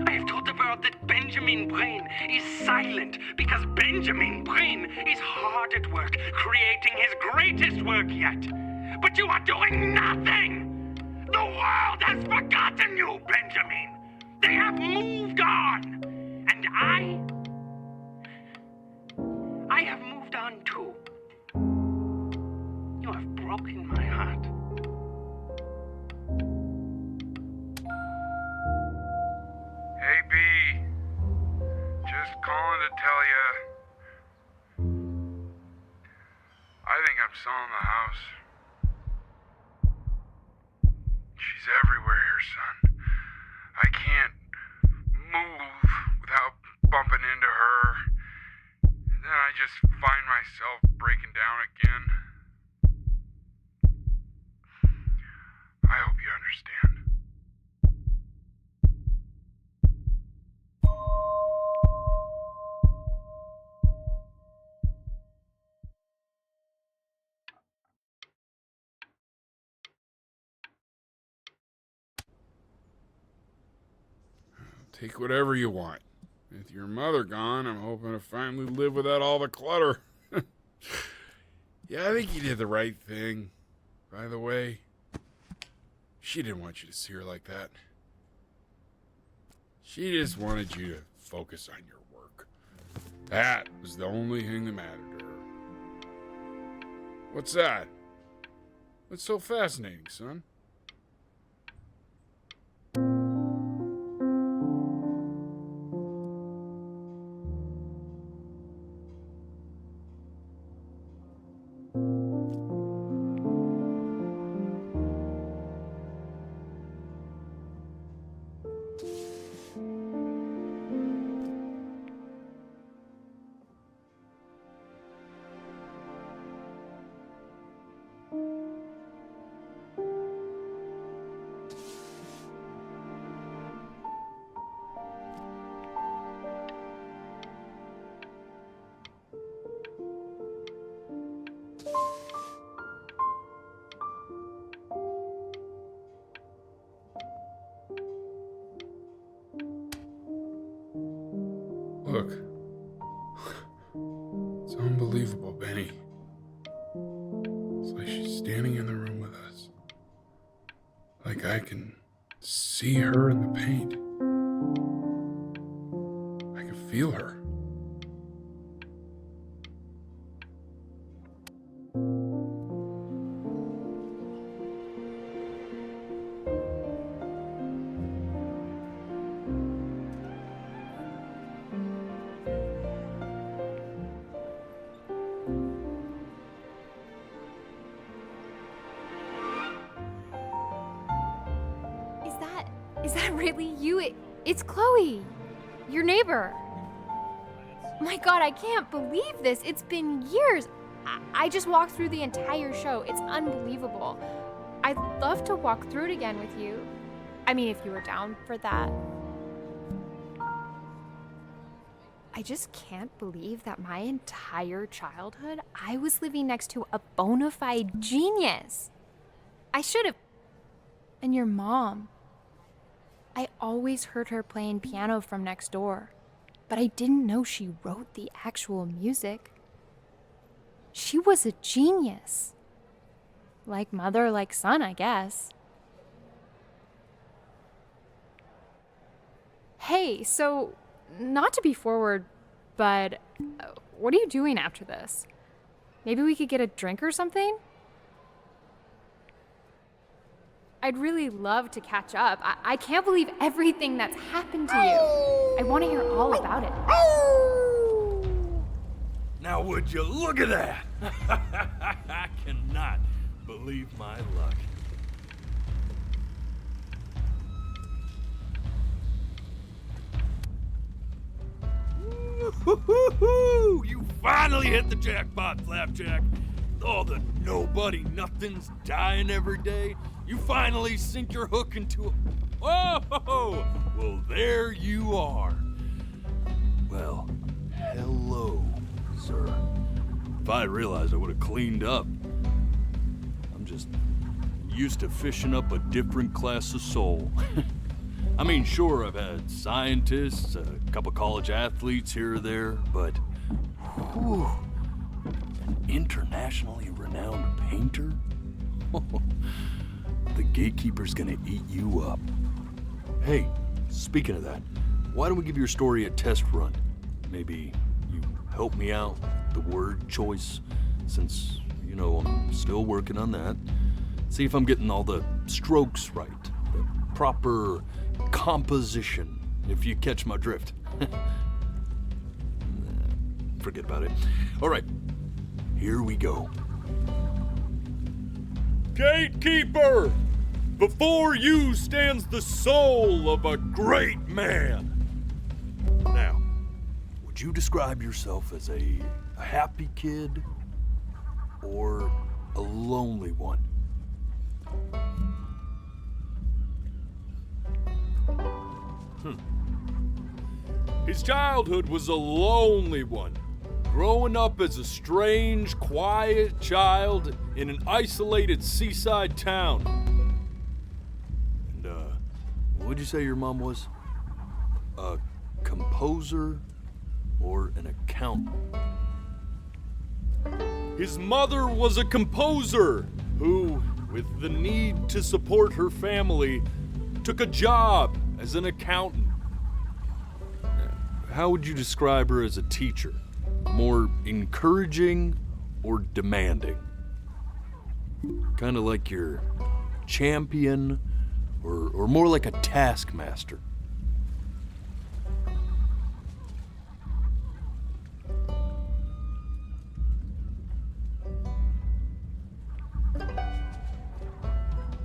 I have told the world that Benjamin Brain is silent because Benjamin Brain is hard at work creating his greatest work yet. But you are doing nothing! The world has forgotten you, Benjamin! They have moved on! And I have moved on too. You have broken my heart. Hey, B. Just calling to tell you. I think I'm selling the house. She's everywhere here, son. I can't move without bumping into her. And then I just find myself breaking down again. I hope you understand. Take whatever you want. With your mother gone, I'm hoping to finally live without all the clutter. Yeah, I think you did the right thing. By the way, she didn't want you to see her like that. She just wanted you to focus on your work. That was the only thing that mattered to her. What's that? What's so fascinating, son? Look, it's unbelievable, Benny. It's like she's standing in the room with us. Like I can see her in the paint. I can feel her. Is that really you? It's Chloe, your neighbor. My God, I can't believe this. It's been years. I just walked through the entire show. It's unbelievable. I'd love to walk through it again with you. I mean, if you were down for that. I just can't believe that my entire childhood, I was living next to a bona fide genius. I should have. And your mom. I always heard her playing piano from next door, but I didn't know she wrote the actual music. She was a genius. Like mother, like son, I guess. Hey, so, not to be forward, but what are you doing after this? Maybe we could get a drink or something? I'd really love to catch up. I can't believe everything that's happened to you. I want to hear all about it. Now would you look at that? I cannot believe my luck. Woo-hoo-hoo-hoo! You finally hit the jackpot, Flapjack. All the nobody nothings dying every day. You finally sink your hook into a... Oh! Well, there you are. Well, hello, sir. If I realized, I would have cleaned up. I'm just used to fishing up a different class of soul. I mean, sure, I've had scientists, a couple college athletes here or there, but... Whew, an internationally renowned painter? The gatekeeper's gonna eat you up. Hey, speaking of that, why don't we give your story a test run? Maybe you help me out with the word choice, since, you know, I'm still working on that. See if I'm getting all the strokes right, the proper composition, if you catch my drift. Forget about it. All right, here we go. Gatekeeper! Before you stands the soul of a great man. Now, would you describe yourself as a happy kid or a lonely one? His childhood was a lonely one, growing up as a strange, quiet child in an isolated seaside town. And, what'd you say your mom was? A composer or an accountant? His mother was a composer who, with the need to support her family, took a job as an accountant. How would you describe her as a teacher? More encouraging or demanding? Kind of like your champion or more like a taskmaster?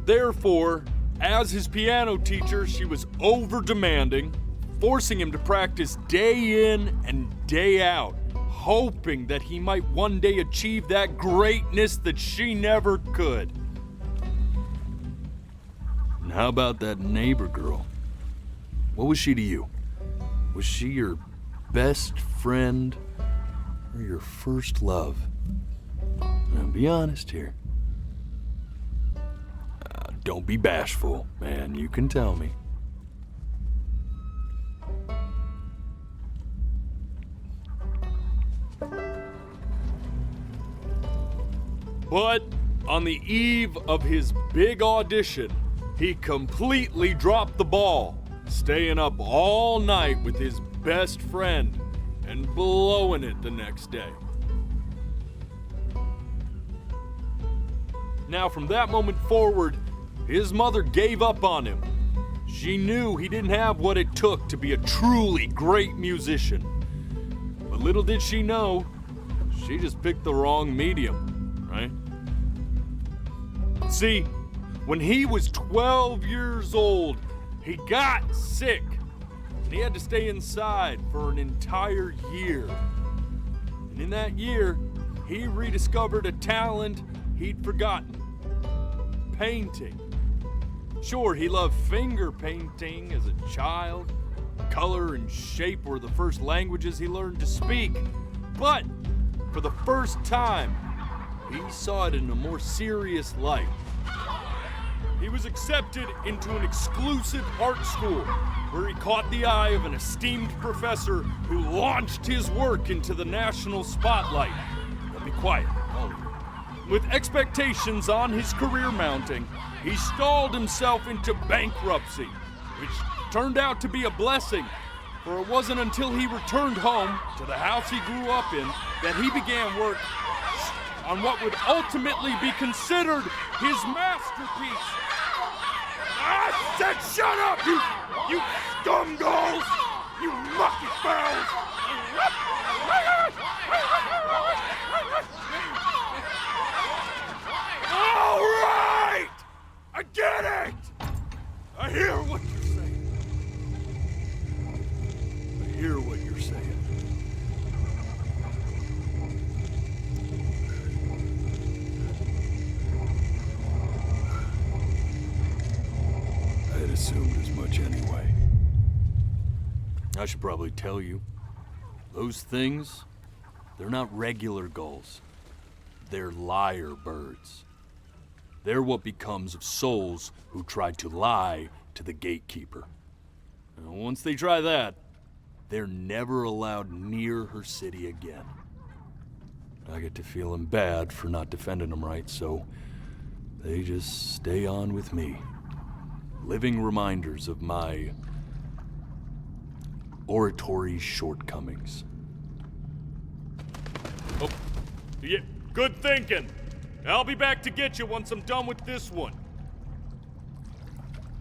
Therefore, as his piano teacher, she was over-demanding, forcing him to practice day in and day out, hoping that he might one day achieve that greatness that she never could. And how about that neighbor girl? What was she to you? Was she your best friend or your first love? Now, be honest here. Don't be bashful, man. You can tell me. But on the eve of his big audition, he completely dropped the ball, staying up all night with his best friend and blowing it the next day. Now, from that moment forward, his mother gave up on him. She knew he didn't have what it took to be a truly great musician. But little did she know, she just picked the wrong medium, right? See, when he was 12 years old, he got sick, and he had to stay inside for an entire year. And in that year, he rediscovered a talent he'd forgotten: painting. Sure, he loved finger painting as a child. Color and shape were the first languages he learned to speak. But for the first time, he saw it in a more serious light. He was accepted into an exclusive art school where he caught the eye of an esteemed professor who launched his work into the national spotlight. Now be quiet, all of you. With expectations on his career mounting, he stalled himself into bankruptcy, which turned out to be a blessing, for it wasn't until he returned home to the house he grew up in that he began work on what would ultimately be considered his masterpiece. I said shut up, you scumdolls! You mucky fowls! All right! I get it! I hear what you're saying. I hear what you're saying. I had assumed as much anyway. I should probably tell you, those things, they're not regular gulls. They're lyre birds. They're what becomes of souls who tried to lie to the gatekeeper. And once they try that, they're never allowed near her city again. I get to feeling bad for not defending them right, so they just stay on with me. Living reminders of my oratory shortcomings. Oh, yeah, good thinking. I'll be back to get you once I'm done with this one.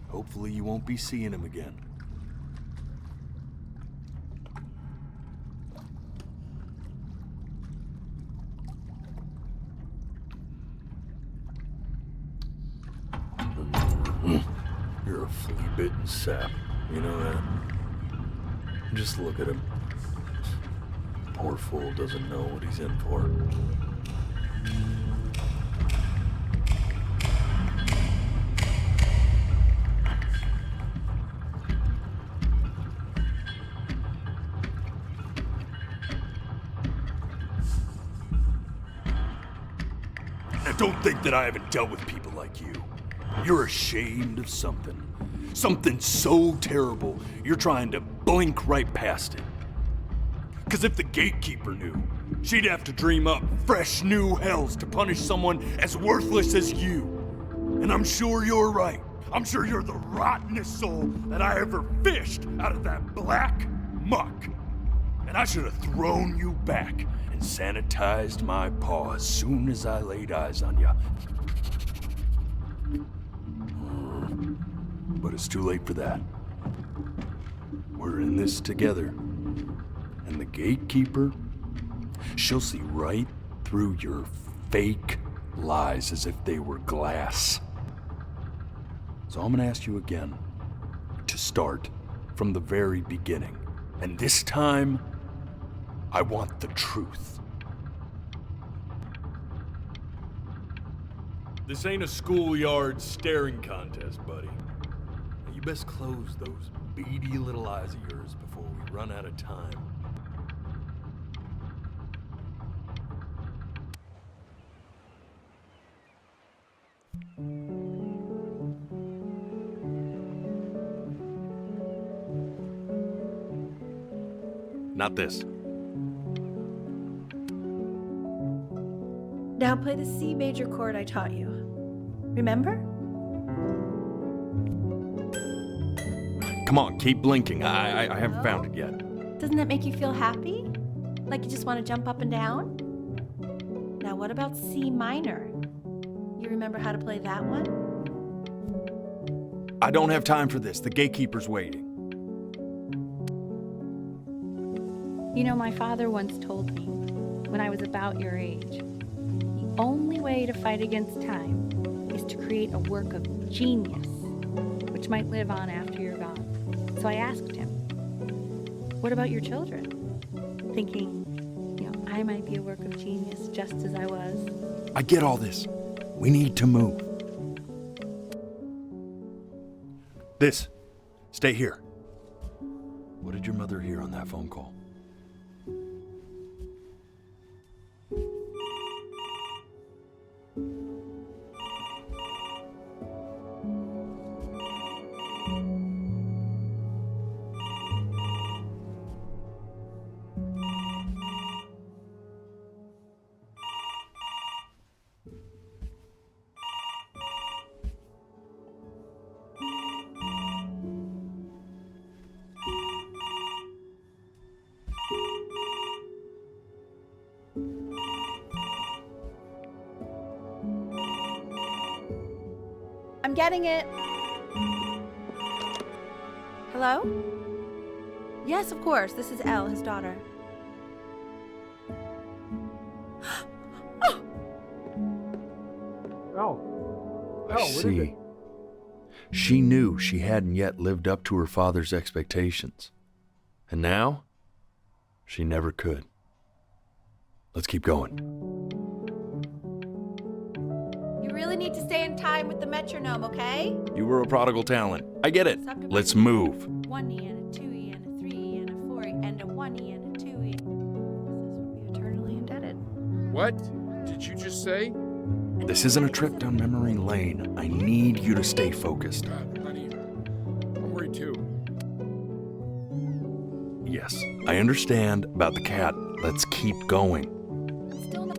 Hopefully you won't be seeing him again. You're a flea-bitten sap, you know that? Just look at him. Poor fool doesn't know what he's in for. Now don't think that I haven't dealt with people like you. You're ashamed of something. Something so terrible, you're trying to blink right past it. Because if the gatekeeper knew, she'd have to dream up fresh new hells to punish someone as worthless as you. And I'm sure you're right. I'm sure you're the rottenest soul that I ever fished out of that black muck. And I should have thrown you back and sanitized my paw as soon as I laid eyes on you. But it's too late for that. We're in this together. And the gatekeeper, she'll see right through your fake lies as if they were glass. So I'm gonna ask you again to start from the very beginning. And this time, I want the truth. This ain't a schoolyard staring contest, buddy. You best close those beady little eyes of yours before we run out of time. Not this. Now play the C major chord I taught you. Remember? Come on, keep blinking. I haven't found it yet. Doesn't that make you feel happy? Like you just want to jump up and down? Now what about C minor? You remember how to play that one? I don't have time for this. The gatekeeper's waiting. You know, my father once told me, when I was about your age, the only way to fight against time is to create a work of genius, which might live on after you're gone. So I asked him, what about your children? Thinking, I might be a work of genius just as I was. I get all this. We need to move. This. Stay here. What did your mother hear on that phone call? I'm getting it. Hello? Yes, of course. This is Elle, his daughter. I see. She knew she hadn't yet lived up to her father's expectations. And now, she never could. Let's keep going. You really need to stay in time with the metronome, okay? You were a prodigal talent. I get it. Let's move. 1E and a 2E and a 3E and a 4E and a 1E and a 2E. This would be eternally indebted. What did you just say? This isn't a trip down memory lane. I need you to stay focused. God, honey, I'm worried too. Yes, I understand about the cat. Let's keep going. Still not.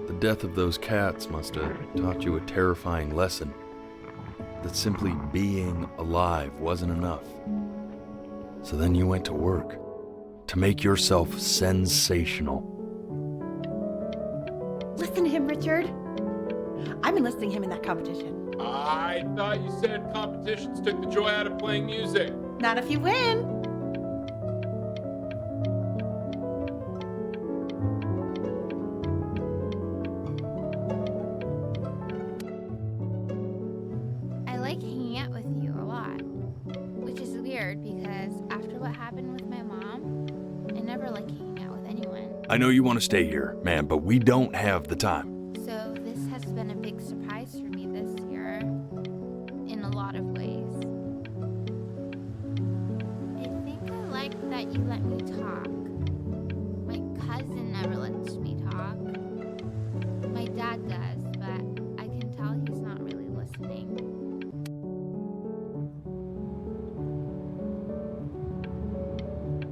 The death of those cats must have taught you a terrifying lesson. That simply being alive wasn't enough. So then you went to work to make yourself sensational. Listen to him, Richard. I'm enlisting him in that competition. I thought you said competitions took the joy out of playing music. Not if you win. I like hanging out with you a lot, which is weird because after what happened with my mom, I never like hanging out with anyone. I know you want to stay here, man, but we don't have the time. So this has been a big surprise for me this year, in a lot of ways. I think I like that you let me talk. My cousin never lets me talk. My dad does, but I can tell he's not really listening.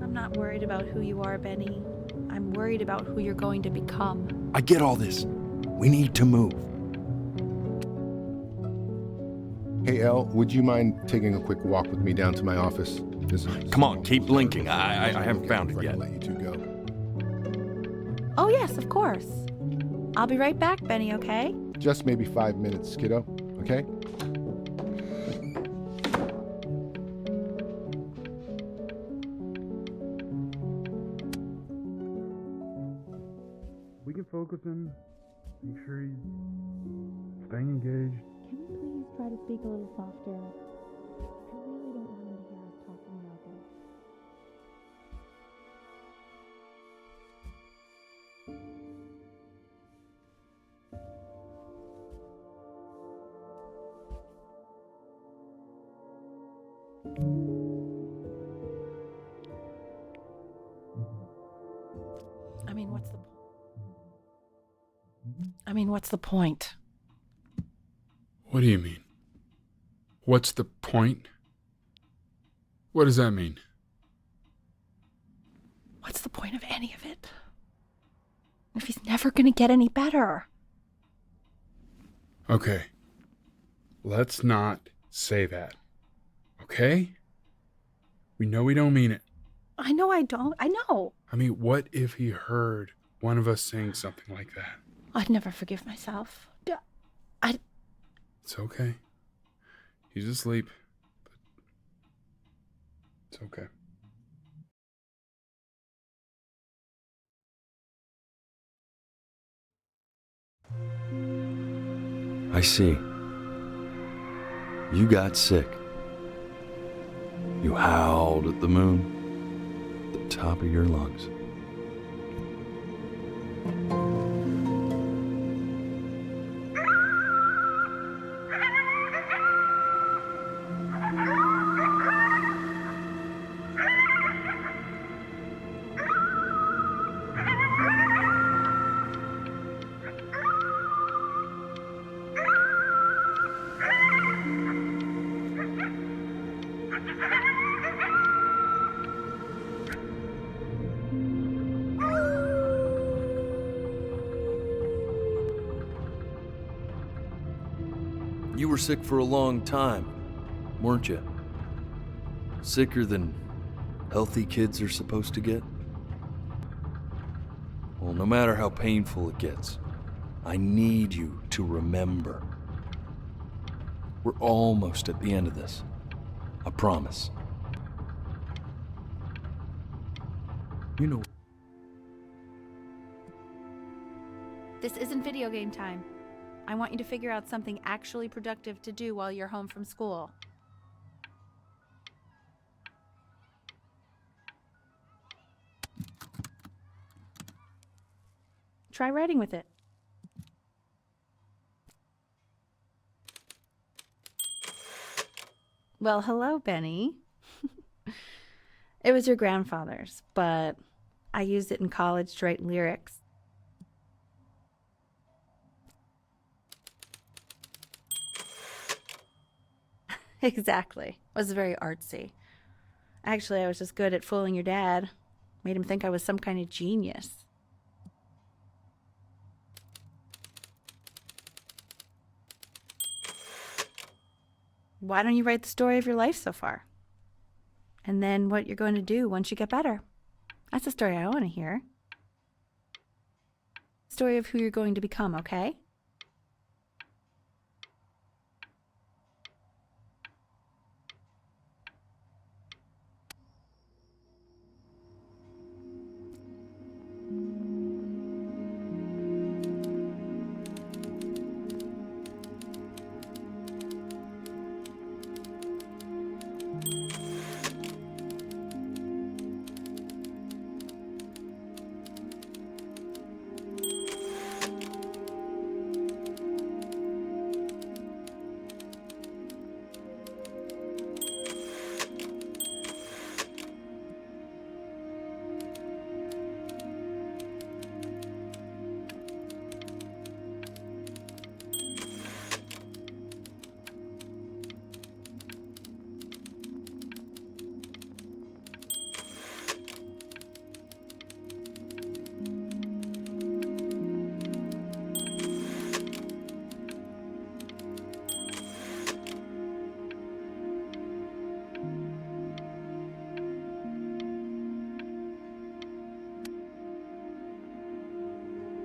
I'm not worried about who you are, Benny. I'm worried about who you're going to become. I get all this. We need to move. Hey, Elle, would you mind taking a quick walk with me down to my office? Come on, keep blinking. I haven't found it yet. Let you two go. Oh, yes, of course. I'll be right back, Benny, okay? Just maybe 5 minutes, kiddo, okay? We can focus in, make sure he's staying engaged. can we please try to speak a little softer? I really don't want him to hear us talking about this. What's the point? What do you mean? What's the point? What does that mean? What's the point of any of it? If he's never gonna get any better. Okay. Let's not say that. Okay? We know we don't mean it. I know I don't. I know. I mean, what if he heard one of us saying something like that? I'd never forgive myself. It's okay. He's asleep. But it's okay. I see. You got sick. You howled at the moon, at the top of your lungs. You were sick for a long time, weren't you? Sicker than healthy kids are supposed to get? Well, no matter how painful it gets, I need you to remember. We're almost at the end of this. I promise. You know. This isn't video game time. I want you to figure out something actually productive to do while you're home from school. Try writing with it. Well, hello, Benny. It was your grandfather's, but I used it in college to write lyrics. Exactly. It was very artsy. Actually, I was just good at fooling your dad. Made him think I was some kind of genius. Why don't you write the story of your life so far? And then what you're going to do once you get better. That's the story I want to hear. Story of who you're going to become, okay?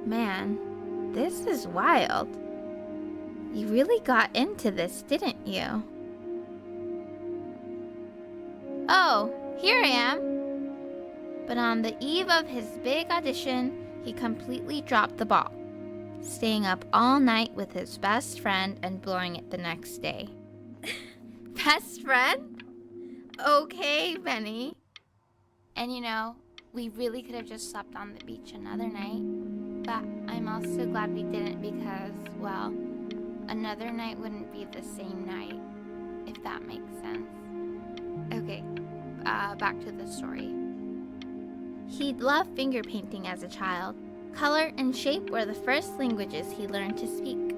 Man, this is wild. You really got into this, didn't you? Oh, here I am. But on the eve of his big audition, he completely dropped the ball. staying up all night with his best friend and blowing it the next day. Best friend? Okay, Benny. And you know, we really could have just slept on the beach another night. But I'm also glad we didn't because, well, another night wouldn't be the same night, if that makes sense. Okay, back to the story. He'd loved finger painting as a child. Color and shape were the first languages he learned to speak.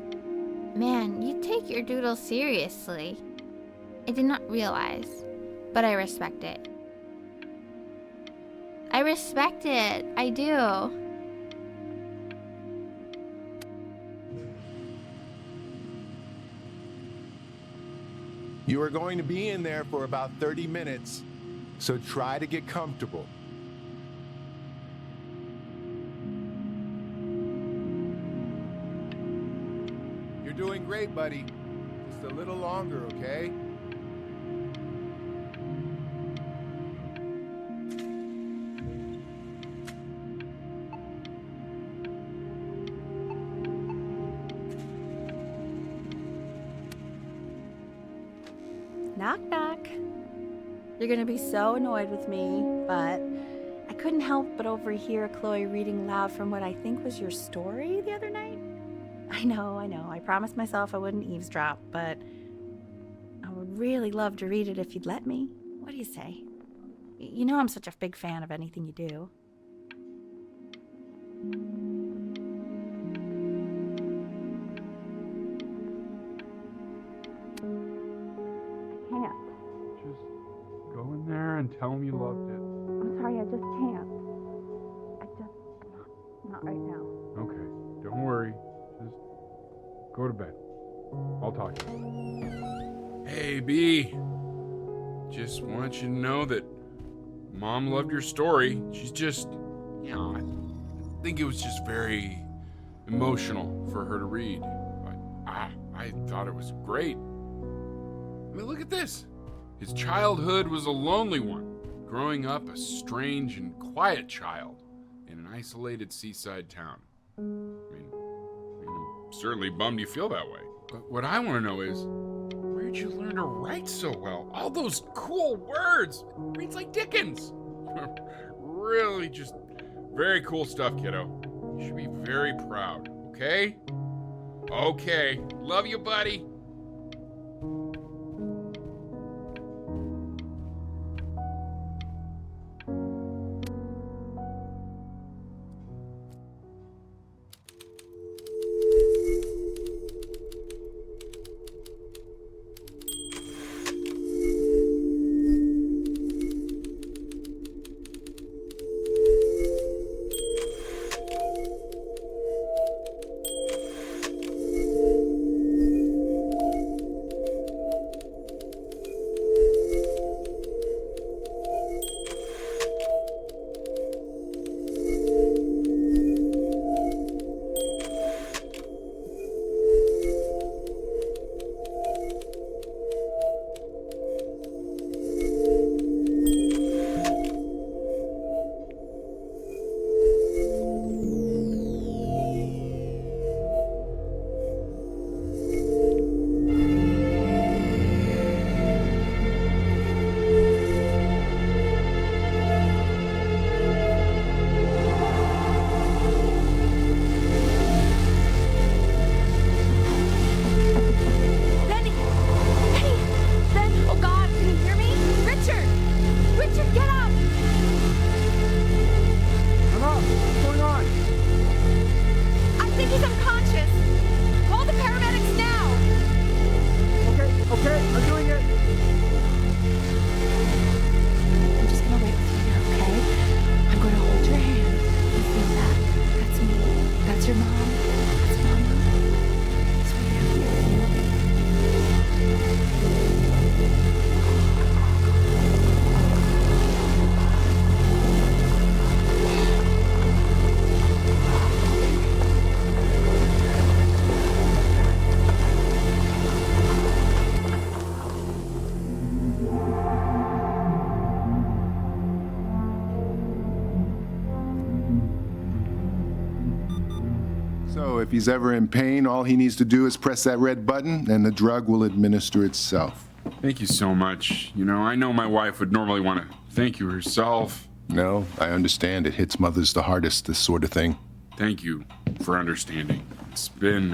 Man, you take your doodle seriously. I did not realize, but I respect it. I respect it, I do. You are going to be in there for about 30 minutes, so try to get comfortable. You're doing great, buddy. Just a little longer, okay? Knock, knock. You're gonna be so annoyed with me, but I couldn't help but overhear Chloe reading loud from what I think was your story the other night. I know. I promised myself I wouldn't eavesdrop, but I would really love to read it if you'd let me. What do you say? You know I'm such a big fan of anything you do. Go in there and tell him you loved it. I'm sorry, I just can't. Not right now. Okay, don't worry. Just go to bed. I'll talk to you. Hey, B. Just want you to know that Mom loved your story. She's just, you know, I think it was just very emotional for her to read. But I thought it was great. I mean, look at this. His childhood was a lonely one, growing up a strange and quiet child in an isolated seaside town. I mean, I'm certainly bummed you feel that way. But what I want to know is, where'd you learn to write so well? All those cool words. It reads like Dickens. Really just very cool stuff, kiddo. You should be very proud, okay? Okay. Love you, buddy. So if he's ever in pain, all he needs to do is press that red button and the drug will administer itself. Thank you so much. You know, I know my wife would normally want to thank you herself. No, I understand. It hits mothers the hardest, this sort of thing. Thank you for understanding. It's been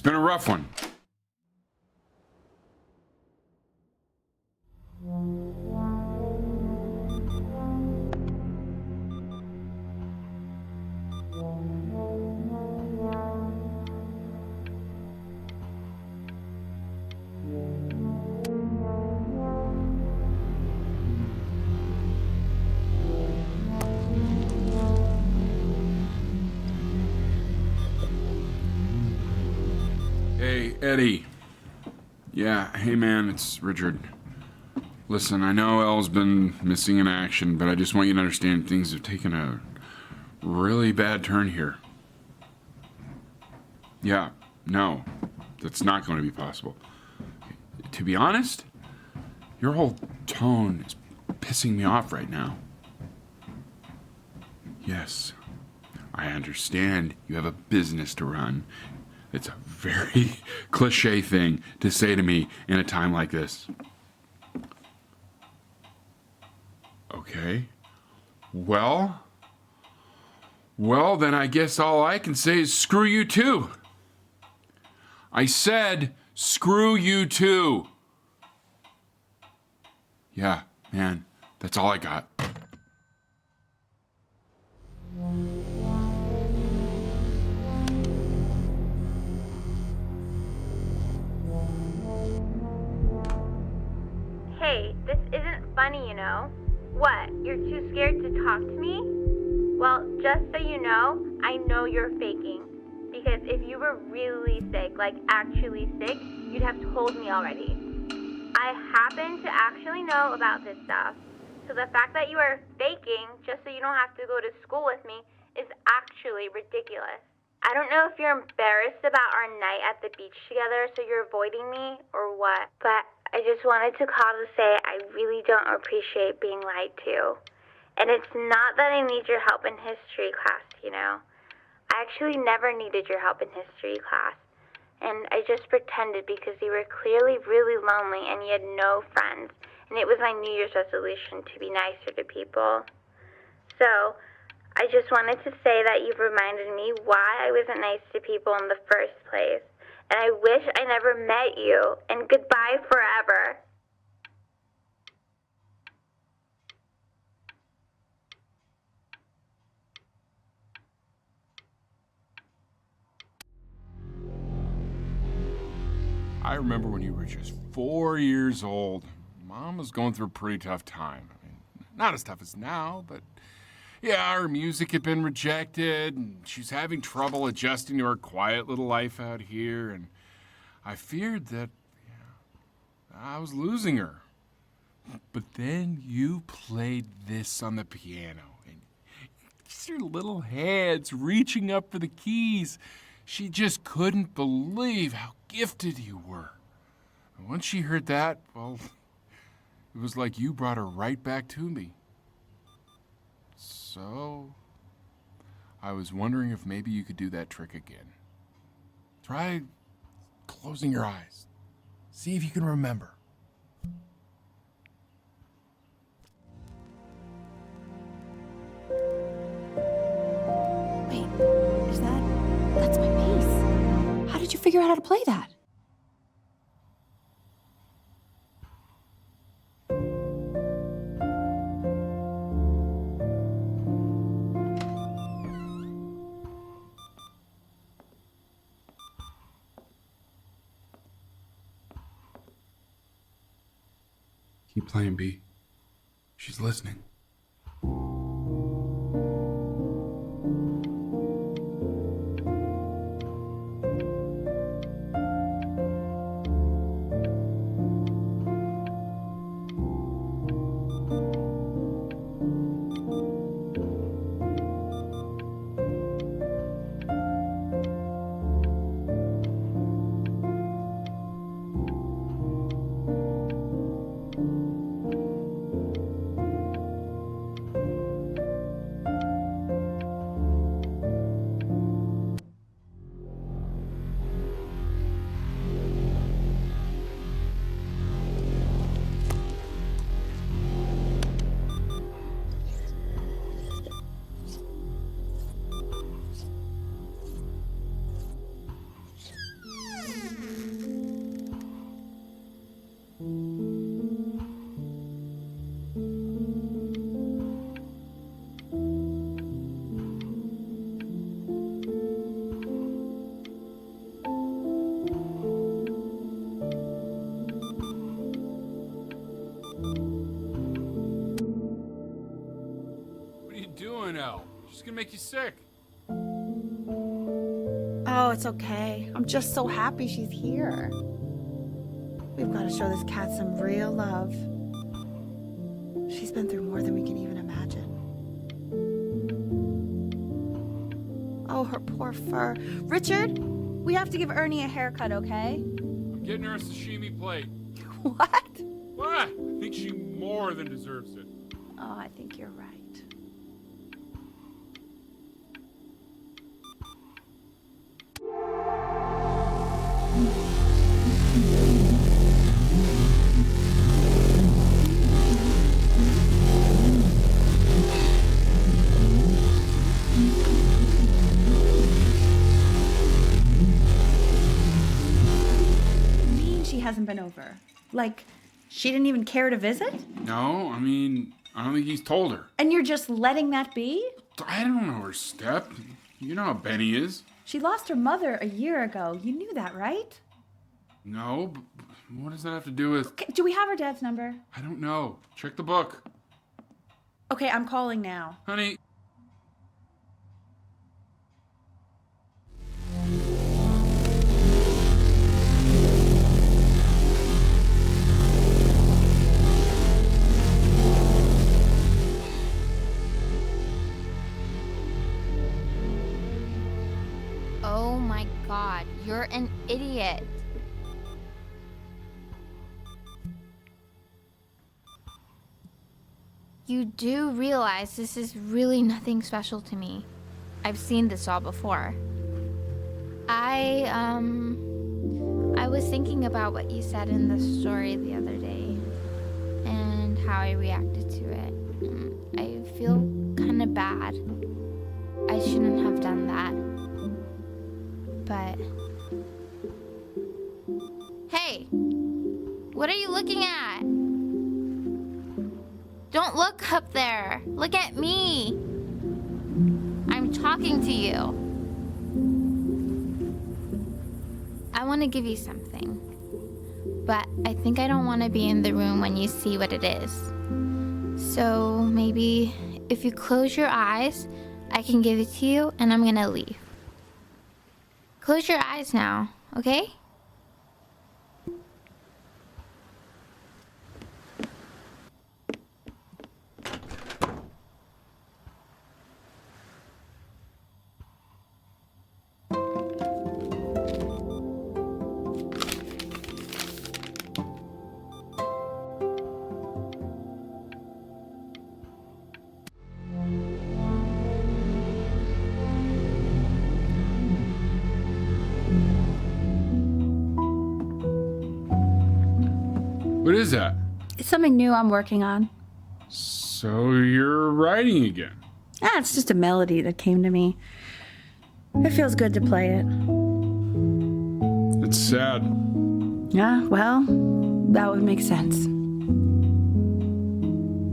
a rough one. Hey, Eddie. Yeah, hey man, it's Richard. Listen, I know Elle's been missing in action, but I just want you to understand things have taken a really bad turn here. Yeah, no, that's not going to be possible. To be honest, your whole tone is pissing me off right now. Yes, I understand you have a business to run. It's a very cliche thing to say to me in a time like this. Okay. Well, then I guess all I can say is screw you too. I said screw you too. Yeah, man, that's all I got. Hey, this isn't funny, you know. What, you're too scared to talk to me? Well, just so you know, I know you're faking. Because if you were really sick, like actually sick, you'd have told me already. I happen to actually know about this stuff. So the fact that you are faking just so you don't have to go to school with me is actually ridiculous. I don't know if you're embarrassed about our night at the beach together, so you're avoiding me, or what, but I just wanted to call to say I really don't appreciate being lied to. And it's not that I need your help in history class, you know. I actually never needed your help in history class. And I just pretended because you were clearly really lonely and you had no friends. And it was my New Year's resolution to be nicer to people. So, I just wanted to say that you've reminded me why I wasn't nice to people in the first place. And I wish I never met you. And goodbye forever. I remember when you were just 4 years old. Mom was going through a pretty tough time. I mean, not as tough as now, but yeah, her music had been rejected, and she's having trouble adjusting to her quiet little life out here, and I feared that I was losing her. But then you played this on the piano, and just your little hands reaching up for the keys. She just couldn't believe how gifted you were. And once she heard that, well, it was like you brought her right back to me. So, I was wondering if maybe you could do that trick again. Try closing your eyes. See if you can remember. Wait, that's my bass. How did you figure out how to play that? Keep playing, B. She's listening. She's gonna make you sick. Oh, it's okay. I'm just so happy she's here. We've got to show this cat some real love. She's been through more than we can even imagine. Oh, her poor fur. Richard, we have to give Ernie a haircut, okay? I'm getting her a sashimi plate. What? What? I think she more than deserves it. Oh, I think you're right. Hasn't been over. Like, she didn't even care to visit? No, I mean, I don't think he's told her. And you're just letting that be? I don't know her step. You know how Benny is. She lost her mother a year ago. You knew that, right? No, but what does that have to do with... Okay, do we have her dad's number? I don't know. Check the book. Okay, I'm calling now. Honey. Oh my god, you're an idiot. You do realize this is really nothing special to me. I've seen this all before. I was thinking about what you said in the story the other day and how I reacted to it. I feel kind of bad. I shouldn't have done that. But... Hey! What are you looking at? Don't look up there! Look at me! I'm talking to you. I want to give you something. But I think I don't want to be in the room when you see what it is. So maybe if you close your eyes, I can give it to you and I'm gonna leave. Close your eyes now, okay? What is that? It's something new I'm working on. So you're writing again? Ah, it's just a melody that came to me. It feels good to play it. It's sad. Yeah, well, that would make sense.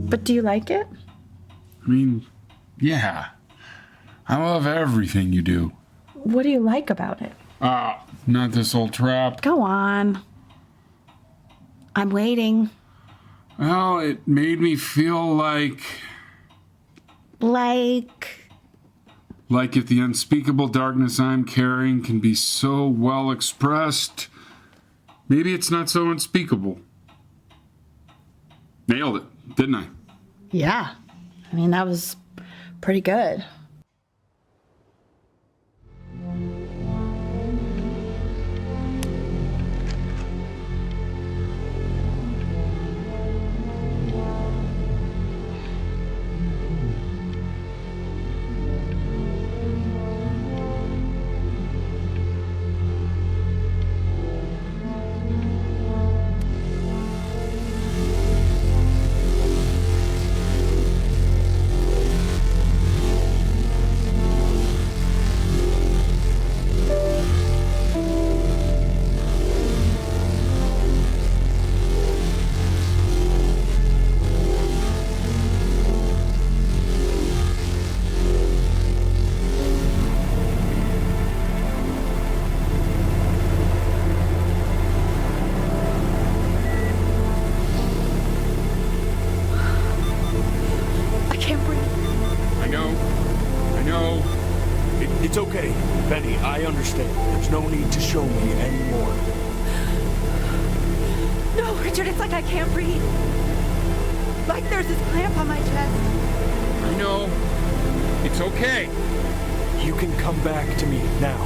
But do you like it? I mean, yeah. I love everything you do. What do you like about it? Not this old trap. Go on. I'm waiting. Well, it made me feel like if the unspeakable darkness I'm carrying can be so well expressed, maybe it's not so unspeakable. Nailed it, didn't I? Yeah. I mean, that was pretty good. know. It's okay, Benny. I understand. There's no need to show me anymore. No, Richard, it's like I can't breathe. Like there's this clamp on my chest. I know. It's okay. You can come back to me now.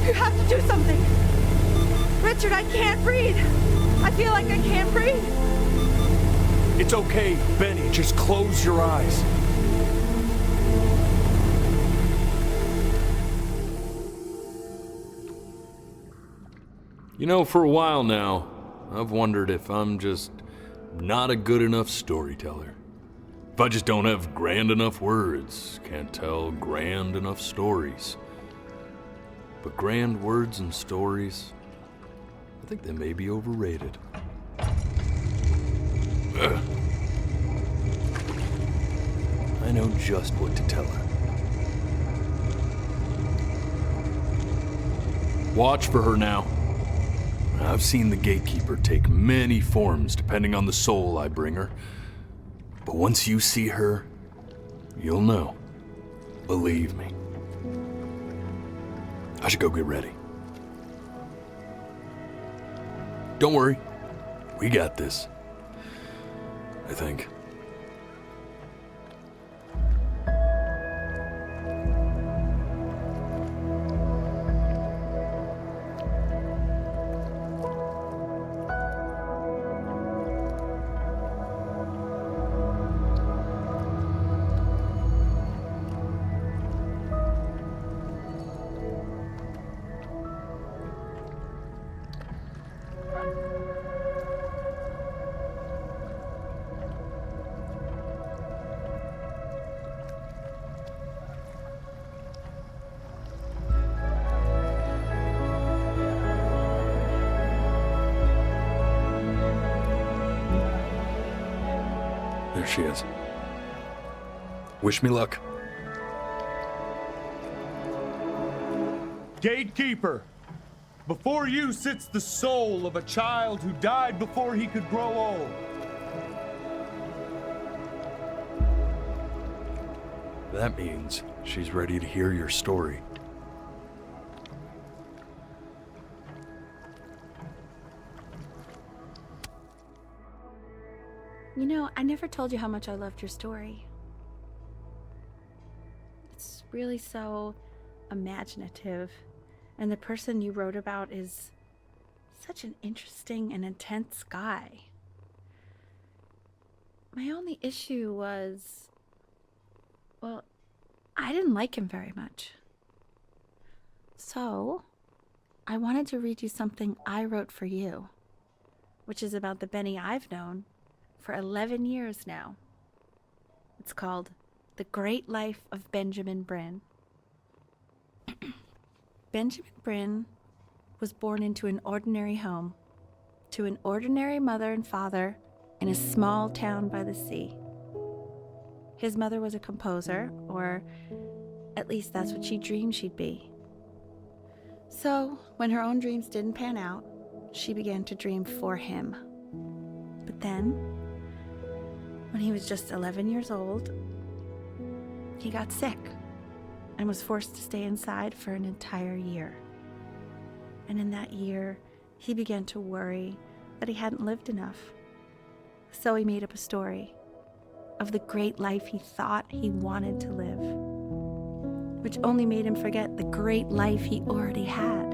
You have to do something. Richard, I can't breathe. I feel like I can't breathe. It's okay, Benny. Just close your eyes. You know, for a while now, I've wondered if I'm just not a good enough storyteller. If I just don't have grand enough words, can't tell grand enough stories. But grand words and stories, I think they may be overrated. Ugh. I know just what to tell her. Watch for her now. I've seen the gatekeeper take many forms depending on the soul I bring her. But once you see her, you'll know. Believe me. I should go get ready. Don't worry. We got this. I think. There she is. Wish me luck. Gatekeeper, before you sits the soul of a child who died before he could grow old. That means she's ready to hear your story. You know, I never told you how much I loved your story. It's really so imaginative, and the person you wrote about is such an interesting and intense guy. My only issue was, well, I didn't like him very much. So, I wanted to read you something I wrote for you, which is about the Benny I've known for 11 years now. It's called The Great Life of Benjamin Bryn. Benjamin Bryn was born into an ordinary home, to an ordinary mother and father in a small town by the sea. His mother was a composer, or at least that's what she dreamed she'd be. So, when her own dreams didn't pan out, she began to dream for him. But then, when he was just 11 years old, he got sick and was forced to stay inside for an entire year. And in that year, he began to worry that he hadn't lived enough. So he made up a story of the great life he thought he wanted to live, which only made him forget the great life he already had,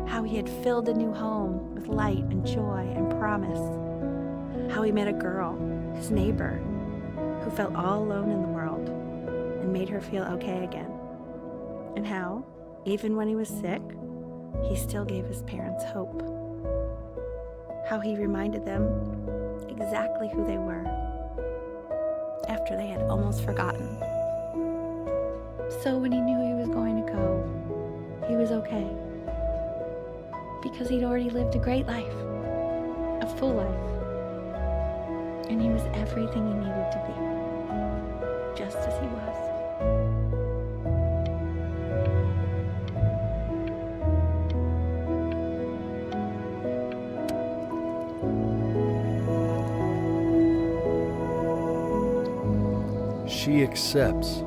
how he had filled a new home with light and joy and promise, how he met a girl, his neighbor, who felt all alone in the world and made her feel okay again. And how, even when he was sick, he still gave his parents hope. How he reminded them exactly who they were after they had almost forgotten. So when he knew he was going to go, he was okay. Because he'd already lived a great life, a full life. And he was everything he needed to be, just as he was. She accepts.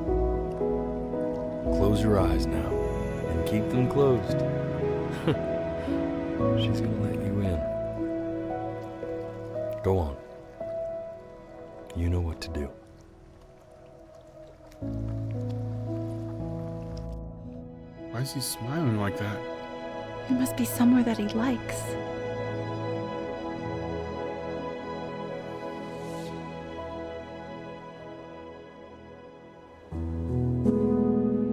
Close your eyes now, and keep them closed. She's gonna let you in. Go on. You know what to do. Why is he smiling like that? It must be somewhere that he likes.